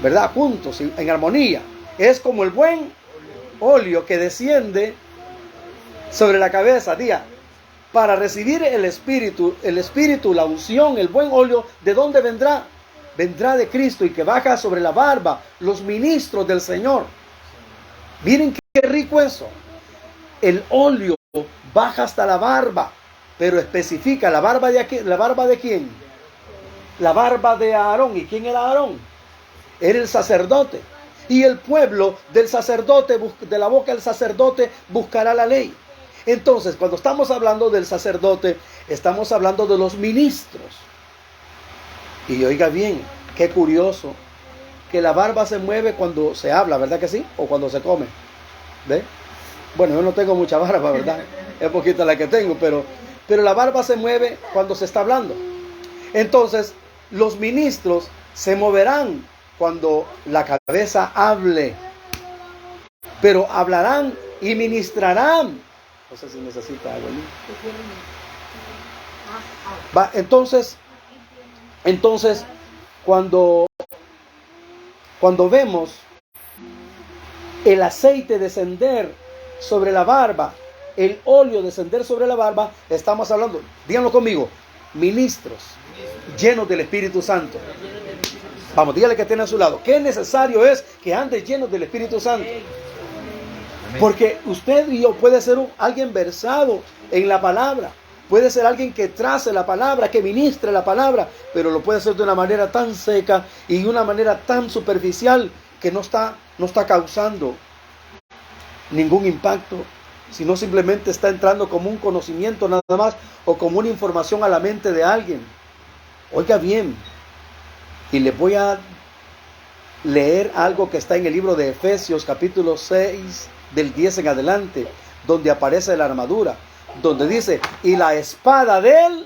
¿verdad? Juntos, en armonía. Es como el buen óleo que desciende sobre la cabeza, diga, para recibir el Espíritu, la unción, el buen óleo, ¿de dónde vendrá? Vendrá de Cristo y que baja sobre la barba, los ministros del Señor. Miren qué rico eso. El óleo baja hasta la barba, pero especifica la barba de aquí, ¿la barba de quién? La barba de Aarón. ¿Y quién era Aarón? Era el sacerdote. Y el pueblo del sacerdote, de la boca del sacerdote, buscará la ley. Entonces, cuando estamos hablando del sacerdote, estamos hablando de los ministros. Y oiga bien, qué curioso, que la barba se mueve cuando se habla, ¿verdad que sí? O cuando se come. ¿Ve? Bueno, yo no tengo mucha barba, ¿verdad? Es poquita la que tengo, pero la barba se mueve cuando se está hablando. Entonces, los ministros se moverán cuando la cabeza hable, pero hablarán y ministrarán. No sé si necesita algo. Va, entonces cuando vemos el aceite descender sobre la barba, el óleo descender sobre la barba, estamos hablando, díganlo conmigo, Ministros llenos del Espíritu Santo. Vamos, dígale que tiene a su lado. Qué necesario es que andes llenos del Espíritu Santo. Porque usted y yo puede ser alguien versado en la palabra. Puede ser alguien que trace la palabra, que ministre la palabra. Pero lo puede hacer de una manera tan seca y de una manera tan superficial que no está causando ningún impacto, sino simplemente está entrando como un conocimiento nada más o como una información a la mente de alguien. Oiga bien, y les voy a leer algo que está en el libro de Efesios capítulo 6 del 10 en adelante, donde aparece la armadura, donde dice, y la espada ¿de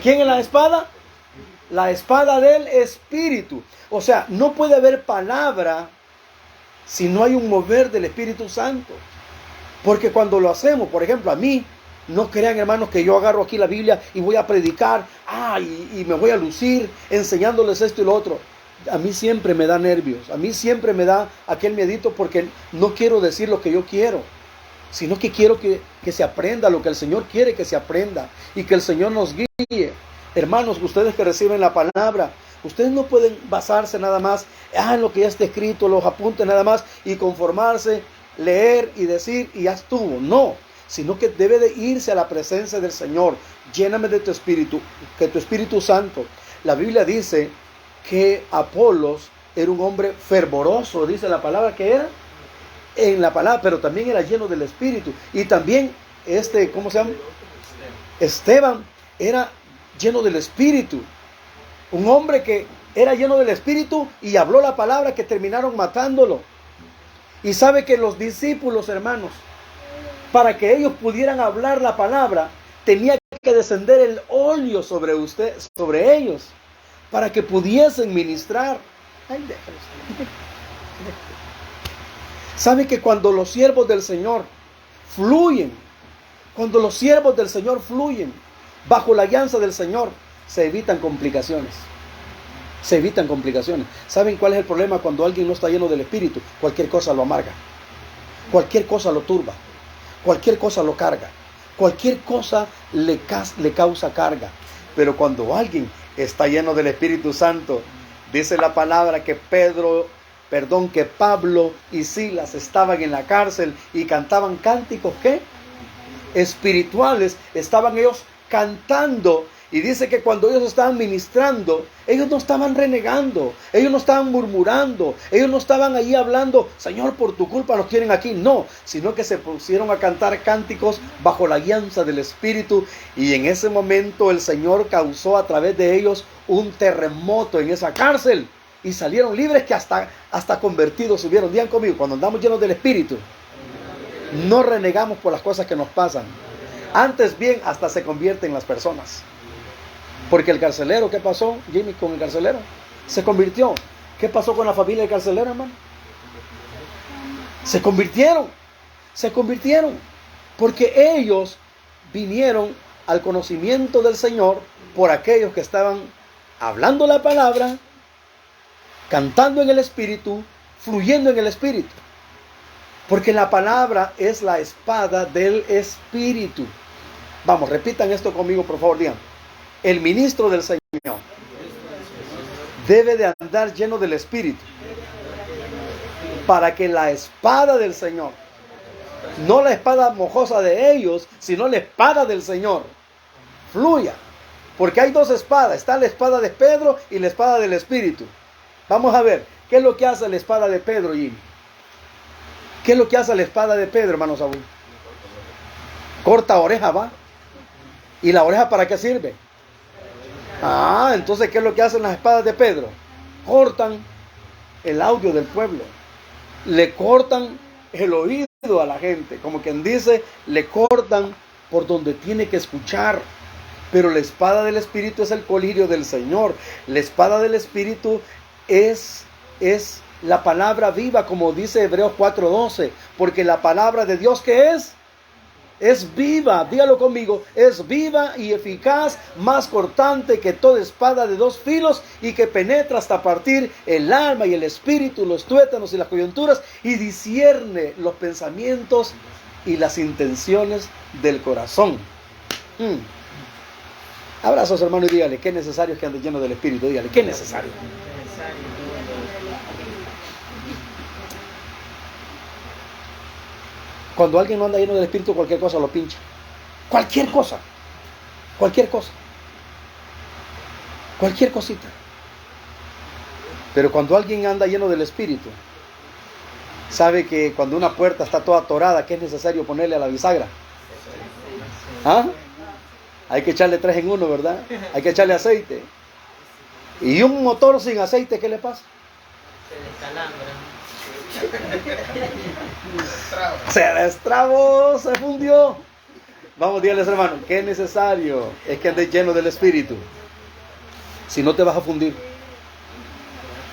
quién es la espada? La espada del Espíritu. O sea, no puede haber palabra si no hay un mover del Espíritu Santo. Porque cuando lo hacemos, por ejemplo, a mí, no crean, hermanos, que yo agarro aquí la Biblia y voy a predicar, y me voy a lucir enseñándoles esto y lo otro. A mí siempre me da nervios, a mí siempre me da aquel miedito porque no quiero decir lo que yo quiero, sino que quiero que se aprenda lo que el Señor quiere que se aprenda y que el Señor nos guíe. Hermanos, ustedes que reciben la palabra, ustedes no pueden basarse nada más en lo que ya está escrito, los apuntes nada más y conformarse, leer y decir y ya estuvo. No, sino que debe de irse a la presencia del Señor. Lléname de tu Espíritu, que tu Espíritu Santo. La Biblia dice que Apolos era un hombre fervoroso, dice la palabra que era, en la palabra, pero también era lleno del Espíritu. Y también ¿cómo se llama? Esteban era lleno del Espíritu. Un hombre que era lleno del Espíritu y habló la palabra que terminaron matándolo. Y sabe que los discípulos, hermanos, para que ellos pudieran hablar la palabra, tenía que descender el óleo sobre ellos, para que pudiesen ministrar. Ay, déjalos. Sabe que cuando los siervos del Señor fluyen, bajo la guianza del Señor, se evitan complicaciones. ¿Saben cuál es el problema cuando alguien no está lleno del Espíritu? Cualquier cosa lo amarga, cualquier cosa lo turba, cualquier cosa lo carga, cualquier cosa le causa carga. Pero cuando alguien está lleno del Espíritu Santo, dice la palabra que Pablo y Silas estaban en la cárcel y cantaban cánticos, ¿qué? Espirituales. Estaban ellos cantando. Y dice que cuando ellos estaban ministrando, ellos no estaban renegando, ellos no estaban murmurando, ellos no estaban ahí hablando, Señor, por tu culpa nos tienen aquí. No, sino que se pusieron a cantar cánticos bajo la guianza del Espíritu. Y en ese momento el Señor causó a través de ellos un terremoto en esa cárcel. Y salieron libres que hasta convertidos subieron. Digan conmigo, cuando andamos llenos del Espíritu, no renegamos por las cosas que nos pasan. Antes bien, hasta se convierten las personas. Porque el carcelero, ¿qué pasó, Jimmy, con el carcelero? Se convirtió. ¿Qué pasó con la familia del carcelero, hermano? Se convirtieron. Porque ellos vinieron al conocimiento del Señor por aquellos que estaban hablando la palabra, cantando en el Espíritu, fluyendo en el Espíritu. Porque la palabra es la espada del Espíritu. Vamos, repitan esto conmigo, por favor, digan. El ministro del Señor debe de andar lleno del Espíritu para que la espada del Señor, no la espada mojosa de ellos, sino la espada del Señor, fluya. Porque hay dos espadas, está la espada de Pedro y la espada del Espíritu. Vamos a ver, ¿qué es lo que hace la espada de Pedro, Jimmy? ¿Qué es lo que hace la espada de Pedro, hermano Saúl? Corta oreja, ¿va? ¿Y la oreja para qué sirve? Entonces, ¿qué es lo que hacen las espadas de Pedro? Cortan el audio del pueblo. Le cortan el oído a la gente. Como quien dice, le cortan por donde tiene que escuchar. Pero la espada del Espíritu es el colirio del Señor. La espada del Espíritu es la palabra viva, como dice Hebreos 4:12. Porque la palabra de Dios, ¿qué es? Es viva, dígalo conmigo, es viva y eficaz, más cortante que toda espada de dos filos y que penetra hasta partir el alma y el espíritu, los tuétanos y las coyunturas y discierne los pensamientos y las intenciones del corazón. Abrazos, hermano, y dígale, qué necesario es que ande lleno del Espíritu. Dígale, qué necesario. Cuando alguien no anda lleno del Espíritu, cualquier cosa lo pincha. Cualquier cosa. Cualquier cosa. Cualquier cosita. Pero cuando alguien anda lleno del Espíritu, sabe que cuando una puerta está toda atorada, ¿qué es necesario ponerle a la bisagra? ¿Ah? Hay que echarle 3 en 1, ¿verdad? Hay que echarle aceite. Y un motor sin aceite, ¿qué le pasa? Se descalambra. Se destrabó, se fundió. Vamos, dígales, hermano, qué necesario es que andes lleno del Espíritu. Si no te vas a fundir.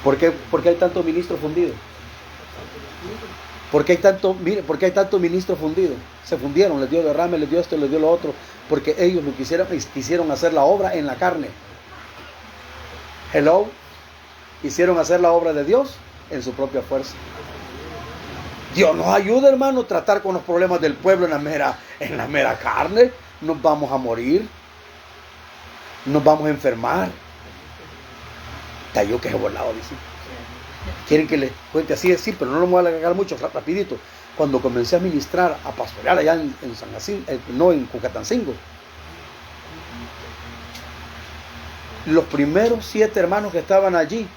¿Por qué hay tanto ministro fundido? ¿Por qué hay tanto ministro fundido? Se fundieron, les dio derrame, les dio esto, les dio lo otro, porque ellos lo quisieron hacer la obra en la carne. Hello, quisieron hacer la obra de Dios en su propia fuerza. Dios nos ayuda, hermano, a tratar con los problemas del pueblo en la mera carne. Nos vamos a morir, nos vamos a enfermar. Yo que he volado, dice. Quieren que les cuente así, decir, pero no lo voy a alargar mucho, rapidito. Cuando comencé a ministrar, a pastorear allá en San Jacinto, no en Cucatancingo, los primeros 7 hermanos que estaban allí,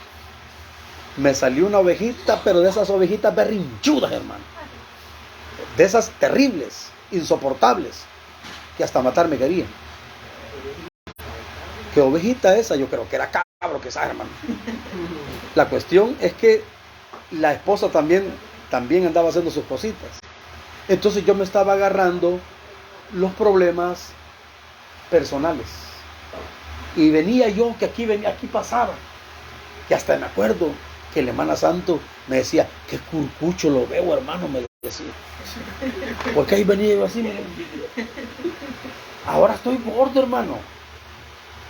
me salió una ovejita, pero de esas ovejitas berrinchudas, hermano. De esas terribles, insoportables, que hasta matar me querían. ¿Qué ovejita esa? Yo creo que era cabro, que sabe, hermano. La cuestión es que la esposa también andaba haciendo sus cositas. Entonces yo me estaba agarrando los problemas personales. Y venía yo, que aquí pasaba. Y hasta me acuerdo que la hermana Santo me decía, qué curcucho lo veo, hermano, me decía. Porque ahí venía yo así, ahora estoy gordo, hermano.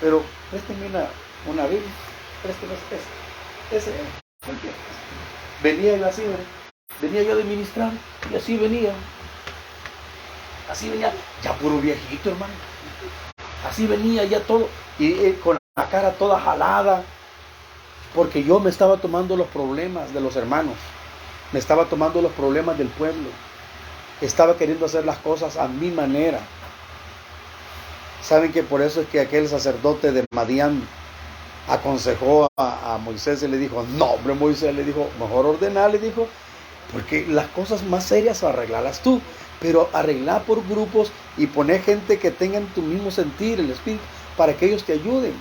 Pero présteme una Biblia, présteme ese. Venía yo así, venía yo de ministrar, y así venía, ya puro viejito, hermano. Así venía ya todo, y con la cara toda jalada, porque yo me estaba tomando los problemas de los hermanos, me estaba tomando los problemas del pueblo, estaba queriendo hacer las cosas a mi manera. Saben que por eso es que aquel sacerdote de Madián aconsejó a Moisés y le dijo, no, hombre, Moisés, le dijo, mejor ordenar, le dijo, porque las cosas más serias arreglarlas tú, pero arreglar por grupos y poner gente que tengan tu mismo sentir, el espíritu, para que ellos te ayuden.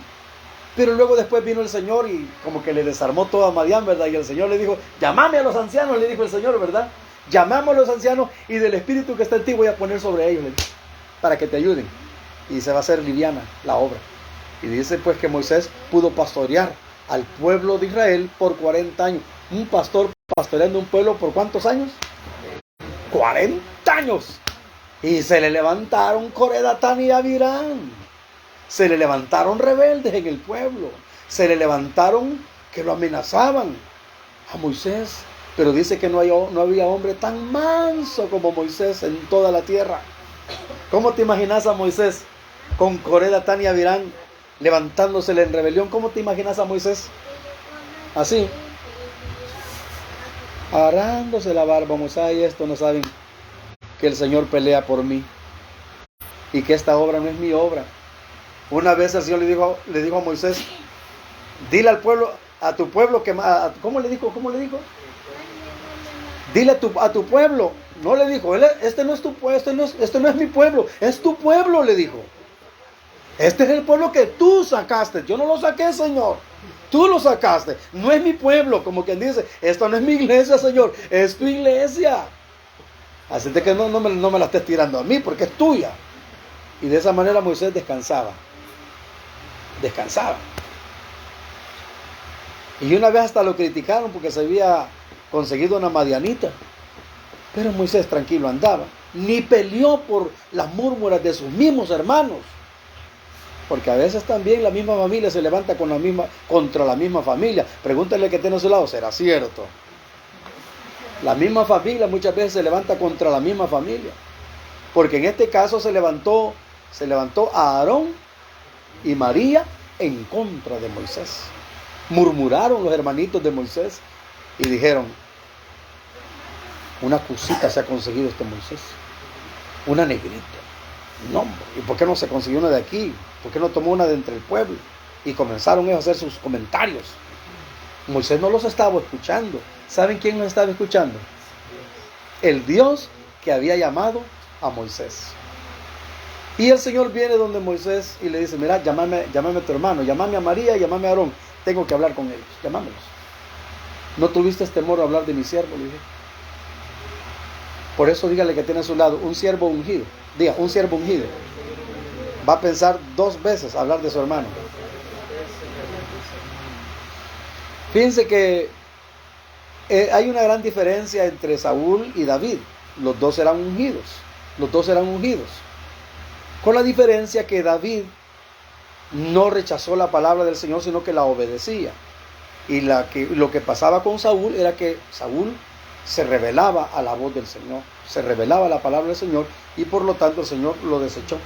Pero luego después vino el Señor y como que le desarmó todo a Madián, ¿verdad? Y el Señor le dijo, llámame a los ancianos, le dijo el Señor, ¿verdad? Llamamos a los ancianos y del espíritu que está en ti voy a poner sobre ellos, le dijo, para que te ayuden. Y se va a hacer liviana la obra. Y dice pues que Moisés pudo pastorear al pueblo de Israel por 40 años. Un pastor pastoreando un pueblo por ¿cuántos años? 40 años. Y se le levantaron Coré, Datán y Abiram. Se le levantaron rebeldes en el pueblo. Se le levantaron que lo amenazaban a Moisés. Pero dice que no había hombre tan manso como Moisés en toda la tierra. ¿Cómo te imaginas a Moisés con Coré, Datán y Abiram levantándosele en rebelión? ¿Cómo te imaginas a Moisés? Así, agarrándose la barba. Moisés y esto no saben que el Señor pelea por mí y que esta obra no es mi obra. Una vez el Señor le dijo a Moisés, dile al pueblo, a tu pueblo que ¿cómo le dijo? Dile a tu pueblo. No le dijo, este no es tu pueblo, este no es mi pueblo, es tu pueblo, le dijo. Este es el pueblo que tú sacaste. Yo no lo saqué, Señor. Tú lo sacaste. No es mi pueblo, como quien dice, esto no es mi iglesia, Señor, es tu iglesia. Así de que no me la estés tirando a mí, porque es tuya. Y de esa manera Moisés descansaba. Y una vez hasta lo criticaron porque se había conseguido una madianita. Pero Moisés tranquilo andaba. Ni peleó por las murmuras de sus mismos hermanos. Porque a veces también la misma familia se levanta contra la misma familia. Pregúntale que tiene a su lado, será cierto. La misma familia muchas veces se levanta contra la misma familia. Porque en este caso se levantó a Aarón y María en contra de Moisés. Murmuraron los hermanitos de Moisés y dijeron, una cosita se ha conseguido este Moisés, una negrita. No, ¿y por qué no se consiguió una de aquí? ¿Por qué no tomó una de entre el pueblo? Y comenzaron ellos a hacer sus comentarios. Moisés no los estaba escuchando. ¿Saben quién los estaba escuchando? El Dios que había llamado a Moisés. Y el Señor viene donde Moisés y le dice, mira, llámame a tu hermano, llámame a María, llámame a Aarón, tengo que hablar con ellos, llámamelos. ¿No tuviste temor a hablar de mi siervo? Le dije. Por eso dígale que tiene a su lado un siervo ungido. Diga, un siervo ungido. Va a pensar 2 veces hablar de su hermano. Fíjense que hay una gran diferencia entre Saúl y David. Los dos eran ungidos. Los dos eran ungidos. Con la diferencia que David no rechazó la palabra del Señor, sino que la obedecía. Y lo que pasaba con Saúl era que Saúl se rebelaba a la voz del Señor, se rebelaba a la palabra del Señor, y por lo tanto el Señor lo desechó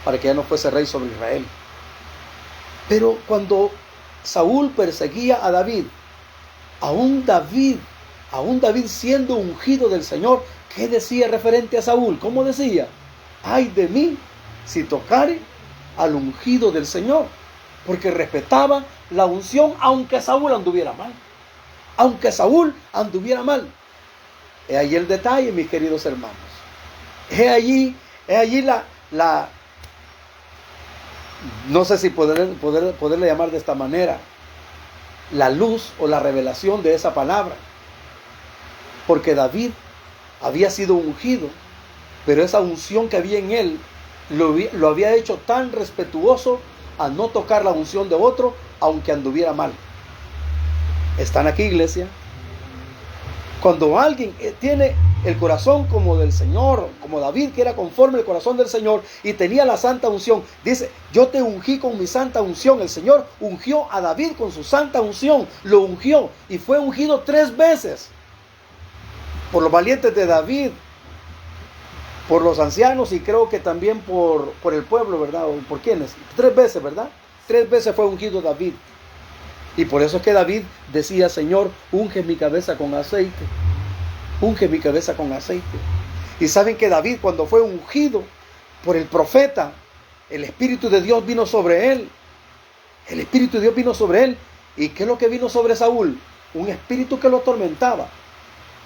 para que ya no fuese rey sobre Israel. Pero cuando Saúl perseguía a David, aún David siendo ungido del Señor, ¿qué decía referente a Saúl? ¿Cómo decía? Ay de mí si tocare al ungido del Señor, porque respetaba la unción aunque Saúl anduviera mal. Aunque Saúl anduviera mal. He allí el detalle, mis queridos hermanos. He allí la no sé si poderle llamar de esta manera, la luz o la revelación de esa palabra. Porque David había sido ungido, pero esa unción que había en él lo había hecho tan respetuoso a no tocar la unción de otro, aunque anduviera mal. ¿Están aquí, iglesia? Cuando alguien tiene el corazón como del Señor, como David, que era conforme al corazón del Señor y tenía la santa unción, dice, yo te ungí con mi santa unción. El Señor ungió a David con su santa unción, lo ungió y fue ungido 3 veces por los valientes de David, por los ancianos y creo que también por el pueblo, ¿verdad? ¿O por quiénes? 3 veces, ¿verdad? 3 veces fue ungido David. Y por eso es que David decía, Señor, unge mi cabeza con aceite. Unge mi cabeza con aceite. Y saben que David, cuando fue ungido por el profeta, el Espíritu de Dios vino sobre él. El Espíritu de Dios vino sobre él. ¿Y qué es lo que vino sobre Saúl? Un espíritu que lo atormentaba.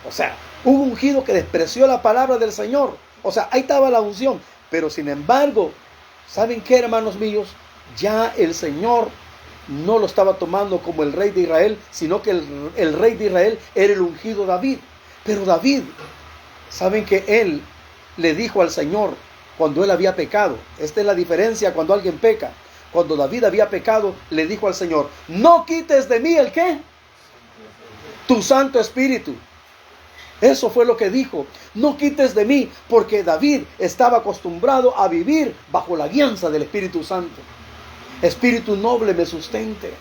O sea, un ungido que despreció la palabra del Señor. O sea, ahí estaba la unción. Pero sin embargo, ¿saben qué, hermanos míos? Ya el Señor no lo estaba tomando como el rey de Israel, sino que el rey de Israel era el ungido David. Pero David, ¿saben que él le dijo al Señor cuando él había pecado? Esta es la diferencia cuando alguien peca. Cuando David había pecado, le dijo al Señor, no quites de mí ¿el qué? Tu Santo Espíritu. Eso fue lo que dijo, no quites de mí, porque David estaba acostumbrado a vivir bajo la guianza del Espíritu Santo. Espíritu noble me sustente.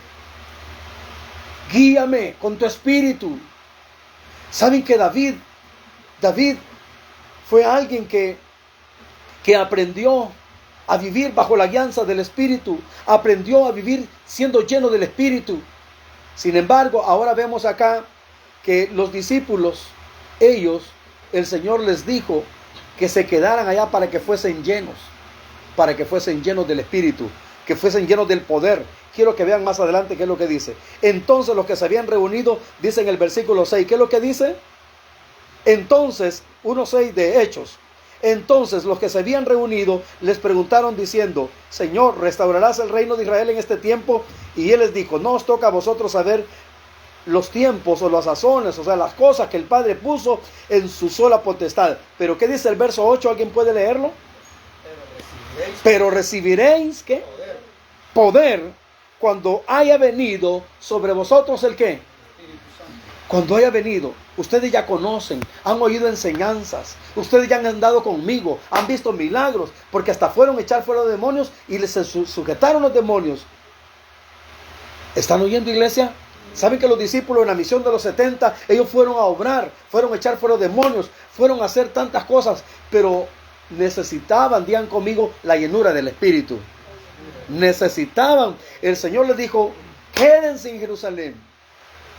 Guíame con tu espíritu. ¿Saben que David fue alguien que aprendió a vivir bajo la guianza del Espíritu? Aprendió a vivir siendo lleno del Espíritu. Sin embargo, ahora vemos acá que los discípulos, ellos, el Señor les dijo que se quedaran allá para que fuesen llenos del Espíritu, que fuesen llenos del poder. Quiero que vean más adelante qué es lo que dice. Entonces los que se habían reunido, dice en el versículo 6, ¿qué es lo que dice? Entonces, 1:6 de Hechos. Entonces los que se habían reunido les preguntaron diciendo, Señor, ¿restaurarás el reino de Israel en este tiempo? Y él les dijo, no os toca a vosotros saber los tiempos o las sazones, o sea, las cosas que el Padre puso en su sola potestad. Pero ¿qué dice el verso 8? ¿Alguien puede leerlo? Pero recibiréis, ¿qué? Poder cuando haya venido sobre vosotros el ¿qué? Cuando haya venido. Ustedes ya conocen, han oído enseñanzas, ustedes ya han andado conmigo, han visto milagros, porque hasta fueron a echar fuera demonios y les sujetaron los demonios. ¿Están oyendo, iglesia? ¿Saben que los discípulos en la misión de los 70, ellos fueron a obrar, fueron a echar fuera demonios, fueron a hacer tantas cosas, pero necesitaban, digan conmigo, la llenura del Espíritu? Necesitaban. El Señor les dijo, quédense en Jerusalén.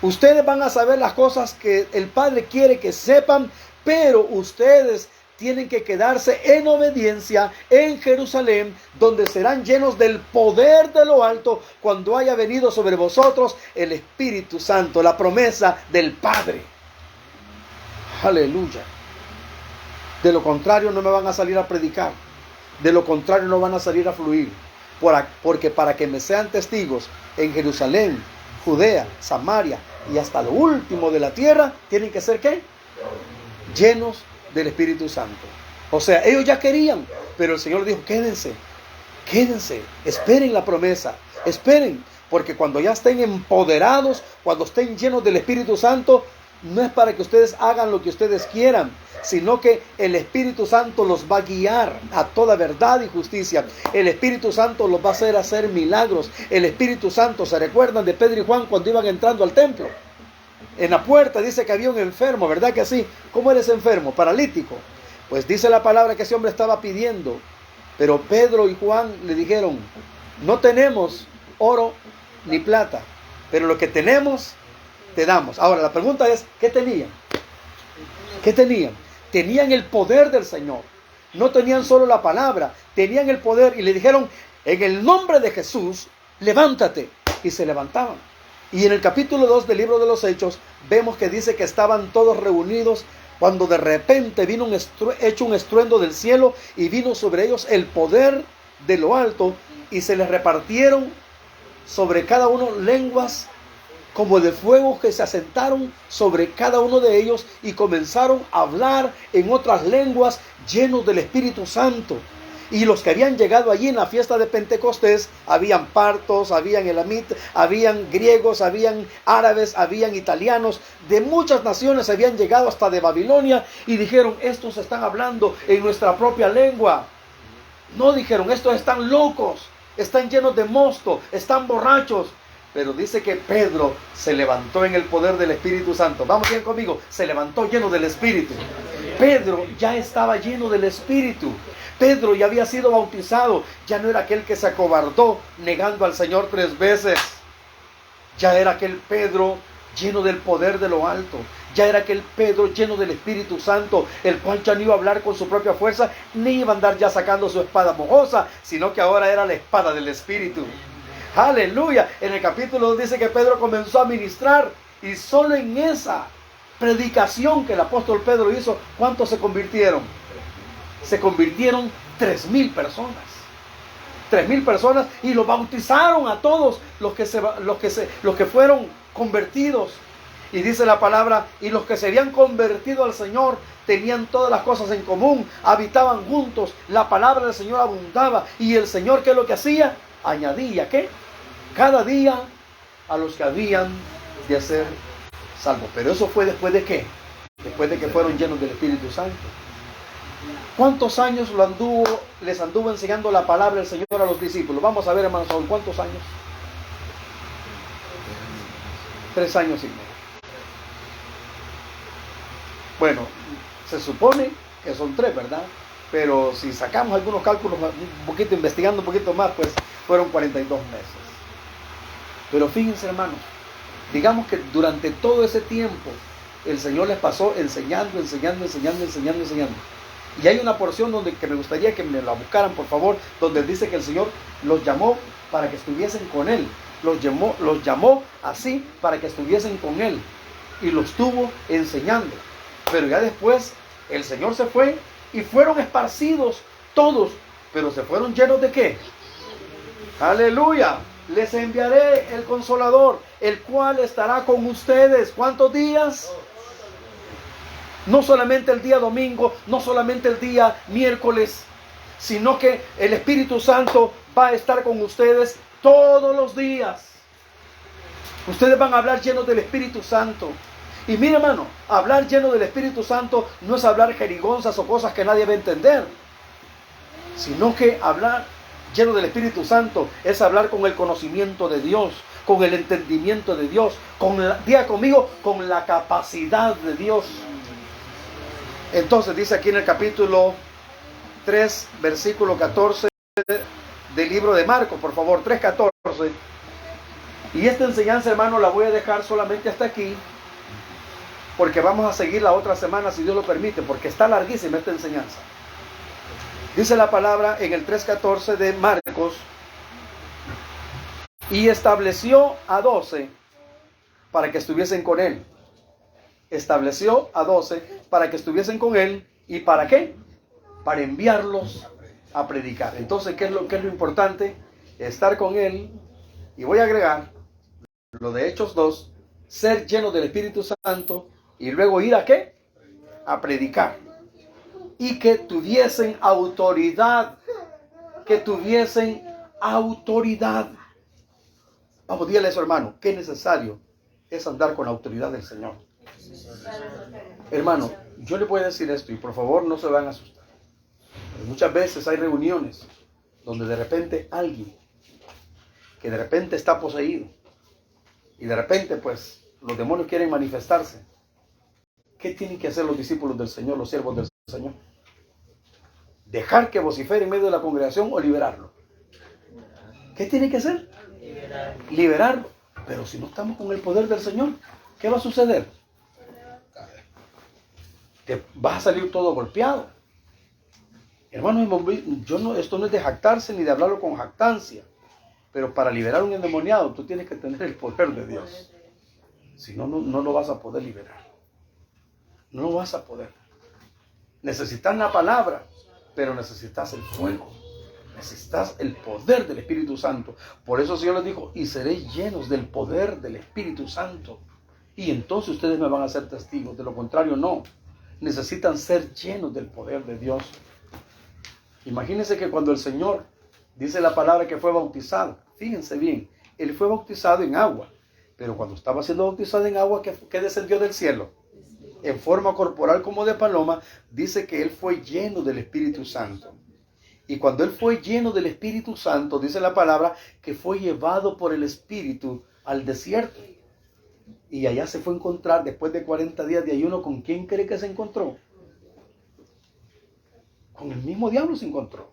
Ustedes van a saber las cosas que el Padre quiere que sepan, pero ustedes tienen que quedarse en obediencia en Jerusalén, donde serán llenos del poder de lo alto cuando haya venido sobre vosotros el Espíritu Santo, la promesa del Padre. Aleluya. De lo contrario no me van a salir a predicar. De lo contrario no van a salir a fluir. Porque para que me sean testigos en Jerusalén, Judea, Samaria y hasta lo último de la tierra, tienen que ser ¿qué? Llenos del Espíritu Santo. O sea, ellos ya querían, pero el Señor dijo, quédense, esperen la promesa, esperen, porque cuando ya estén empoderados, cuando estén llenos del Espíritu Santo, no es para que ustedes hagan lo que ustedes quieran, sino que el Espíritu Santo los va a guiar a toda verdad y justicia. El Espíritu Santo los va a hacer milagros. El Espíritu Santo, ¿se recuerdan de Pedro y Juan cuando iban entrando al templo? En la puerta dice que había un enfermo, ¿verdad que sí? ¿Cómo era ese enfermo? Paralítico. Pues dice la palabra que ese hombre estaba pidiendo. Pero Pedro y Juan le dijeron, no tenemos oro ni plata, pero lo que tenemos, te damos. Ahora la pregunta es, ¿qué tenían? ¿Qué tenían? Tenían el poder del Señor. No tenían solo la palabra, tenían el poder. Y le dijeron, en el nombre de Jesús, levántate. Y se levantaban. Y en el capítulo 2 del libro de los Hechos, vemos que dice que estaban todos reunidos cuando de repente vino un estruendo del cielo y vino sobre ellos el poder de lo alto y se les repartieron sobre cada uno lenguas como de fuego que se asentaron sobre cada uno de ellos y comenzaron a hablar en otras lenguas llenos del Espíritu Santo. Y los que habían llegado allí en la fiesta de Pentecostés, habían partos, habían elamitas, habían griegos, habían árabes, habían italianos, de muchas naciones habían llegado hasta de Babilonia y dijeron, estos están hablando en nuestra propia lengua. No dijeron, estos están locos, están llenos de mosto, están borrachos. Pero dice que Pedro se levantó en el poder del Espíritu Santo. Vamos bien conmigo, se levantó lleno del Espíritu. Pedro ya estaba lleno del Espíritu. Pedro ya había sido bautizado, ya no era aquel que se acobardó negando al Señor 3 veces. Ya era aquel Pedro lleno del poder de lo alto. Ya era aquel Pedro lleno del Espíritu Santo, el cual ya no iba a hablar con su propia fuerza, ni iba a andar ya sacando su espada mojosa, sino que ahora era la espada del Espíritu. Aleluya. En el capítulo 2 dice que Pedro comenzó a ministrar y solo en esa predicación que el apóstol Pedro hizo, ¿cuántos se convirtieron? Se convirtieron 3,000 personas. 3,000 personas y lo bautizaron a todos los que fueron convertidos. Y dice la palabra, y los que se habían convertido al Señor tenían todas las cosas en común, habitaban juntos, la palabra del Señor abundaba. Y el Señor, ¿qué es lo que hacía? Añadía, ¿qué? Cada día a los que habían de ser salvos. Pero eso fue después de ¿qué? Después de que fueron llenos del Espíritu Santo. ¿Cuántos años les anduvo enseñando la palabra del Señor a los discípulos? Vamos a ver, hermanos, ¿cuántos años? 3 años y medio. Bueno, se supone que son 3, ¿verdad? Pero si sacamos algunos cálculos, un poquito, investigando un poquito más, pues fueron 42 meses. Pero fíjense, hermanos, digamos que durante todo ese tiempo, el Señor les pasó enseñando. Y hay una porción que me gustaría que me la buscaran, por favor, donde dice que el Señor los llamó para que estuviesen con Él. Los llamó así para que estuviesen con Él. Y los estuvo enseñando. Pero ya después el Señor se fue y fueron esparcidos todos. Pero se fueron llenos de ¿qué? Aleluya. Les enviaré el Consolador, el cual estará con ustedes. ¿Cuántos días? No solamente el día domingo, no solamente el día miércoles, sino que el Espíritu Santo va a estar con ustedes todos los días. Ustedes van a hablar llenos del Espíritu Santo. Y mire, hermano, hablar lleno del Espíritu Santo no es hablar jerigonzas o cosas que nadie va a entender, sino que hablar lleno del Espíritu Santo es hablar con el conocimiento de Dios, con el entendimiento de Dios, diga conmigo, con la capacidad de Dios. Entonces dice aquí en el capítulo 3, versículo 14, del libro de Marcos, por favor, 3:14. Y esta enseñanza, hermano, la voy a dejar solamente hasta aquí, porque vamos a seguir la otra semana, si Dios lo permite, porque está larguísima esta enseñanza. Dice la palabra en el 3:14 de Marcos: y estableció a 12 para que estuviesen con él. Estableció a 12 para que estuviesen con él. ¿Y para qué? Para enviarlos a predicar. Entonces, ¿qué es lo importante? Estar con él. Y voy a agregar lo de Hechos 2, ser lleno del Espíritu Santo, y luego ir a ¿qué? A predicar. Y que tuviesen autoridad. Que tuviesen autoridad. Vamos, dígale eso, hermano. Qué necesario es andar con la autoridad del Señor. Hermano, yo le voy a decir esto, y por favor no se van a asustar. Muchas veces hay reuniones donde de repente alguien que de repente está poseído, y de repente pues los demonios quieren manifestarse. ¿Qué tienen que hacer los discípulos del Señor, los siervos del Señor? ¿Dejar que vocifere en medio de la congregación o liberarlo? ¿Qué tiene que hacer? Liberarlo. Pero si no estamos con el poder del Señor, ¿qué va a suceder? Te vas a salir todo golpeado. Hermano, esto no es de jactarse ni de hablarlo con jactancia. Pero para liberar a un endemoniado, tú tienes que tener el poder de Dios. Si no, no lo vas a poder liberar. No lo vas a poder. Necesitas la palabra, pero necesitas el fuego. Necesitas el poder del Espíritu Santo. Por eso el Señor les dijo: y seréis llenos del poder del Espíritu Santo. Y entonces ustedes me van a ser testigos. De lo contrario, no. Necesitan ser llenos del poder de Dios. Imagínense que cuando el Señor dice la palabra que fue bautizado, fíjense bien, Él fue bautizado en agua. Pero cuando estaba siendo bautizado en agua, ¿qué descendió del cielo? En forma corporal como de paloma, dice que Él fue lleno del Espíritu Santo. Y cuando Él fue lleno del Espíritu Santo, dice la palabra que fue llevado por el Espíritu al desierto. Y allá se fue a encontrar, después de 40 días de ayuno, ¿con quién cree que se encontró? Con el mismo diablo se encontró.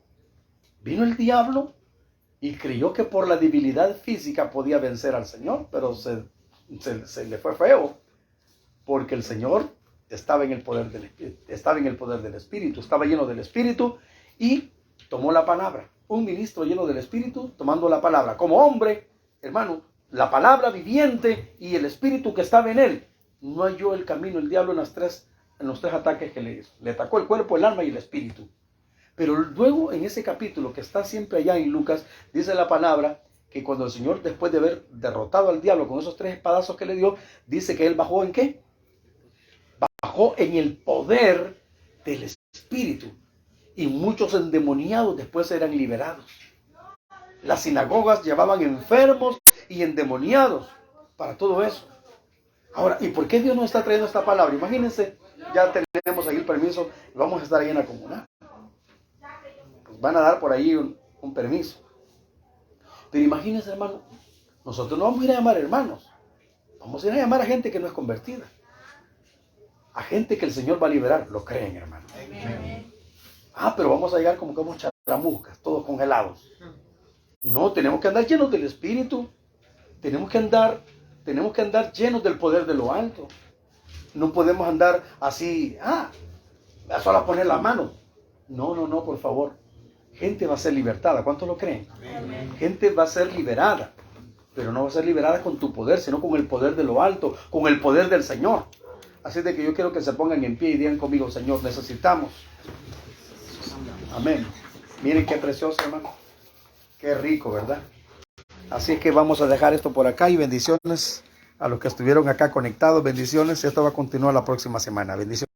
Vino el diablo y creyó que por la debilidad física podía vencer al Señor, pero se le fue feo, porque el Señor estaba en el poder del Espíritu, estaba lleno del Espíritu y tomó la palabra. Un ministro lleno del Espíritu tomando la palabra. Como hombre, hermano, la palabra viviente y el Espíritu que estaba en él. No halló el camino el diablo en los tres ataques que le hizo. Le atacó el cuerpo, el alma y el espíritu. Pero luego en ese capítulo que está siempre allá en Lucas, dice la palabra que cuando el Señor, después de haber derrotado al diablo con esos 3 espadazos que le dio, dice que Él bajó ¿en qué? Bajó en el poder del Espíritu. Y muchos endemoniados después eran liberados. Las sinagogas llevaban enfermos y endemoniados para todo eso. Ahora, ¿y por qué Dios nos está trayendo esta palabra? Imagínense, ya tenemos ahí el permiso y vamos a estar ahí en la comunidad. Pues van a dar por ahí un permiso. Pero imagínense, hermano, nosotros no vamos a ir a llamar hermanos. Vamos a ir a llamar a gente que no es convertida. A gente que el Señor va a liberar. Lo creen, hermano. Pero vamos a llegar como charamuscas, todos congelados. No, tenemos que andar llenos del Espíritu. Tenemos que andar llenos del poder de lo alto. No podemos andar así, a solo poner la mano. No, por favor. Gente va a ser libertada. ¿Cuántos lo creen? Amén. Gente va a ser liberada. Pero no va a ser liberada con tu poder, sino con el poder de lo alto, con el poder del Señor. Así de que yo quiero que se pongan en pie y digan conmigo: Señor, necesitamos. Amén. Miren qué precioso, hermano. Qué rico, ¿verdad? Así es que vamos a dejar esto por acá y bendiciones a los que estuvieron acá conectados. Bendiciones. Esto va a continuar la próxima semana. Bendiciones.